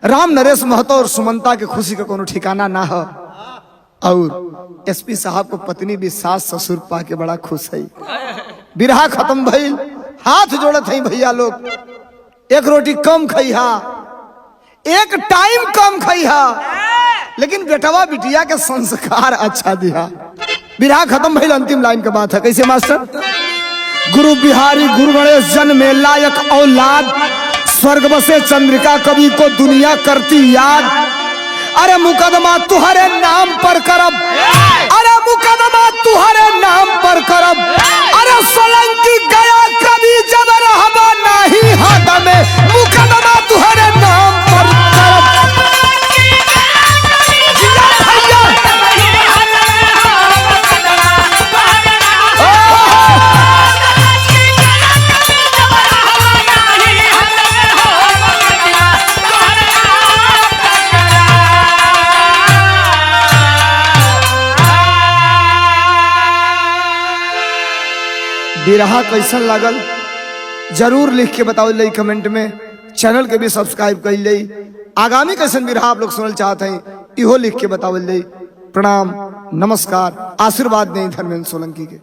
[SPEAKER 1] राम नरेश महतो और सुमंता के खुशी का कोनो ठिकाना ना हो, और एसपी साहब को पत्नी भी सास ससुर पा के बड़ा खुश है। बिरहा खत्म भइल, हाथ जोड़त है भैया लोग, एक रोटी कम खइहा, एक टाइम कम खइहा, लेकिन बेटवा बिटिया के संस्कार अच्छा दिया। बिरहा खत्म भइल, अंतिम लाइन के बात है, कैसे मास्टर? गुरु बिहारी गुरु गणेश जन में लायक औलाद, स्वर्ग बसे चंद्रिका कवि को दुनिया करती याद। अरे मुकदमा तुहरे नाम पर करब, अरे मुकदमा तुहरे नाम पर करब, अरे सोलंकी गया कभी जब रहबा नहीं हाथ में, मुकदमा तुहरे नाम पर करब। बिरहा कैसन लागल जरूर लिख के बताओ ले कमेंट में। चैनल के भी सब्सक्राइब कर ले। आगामी कैसन बिरहा आप लोग सुनल चाहते हैं इहो लिख के बताओ ले। प्रणाम, नमस्कार, आशीर्वाद दें धर्मेंद्र सोलंकी के।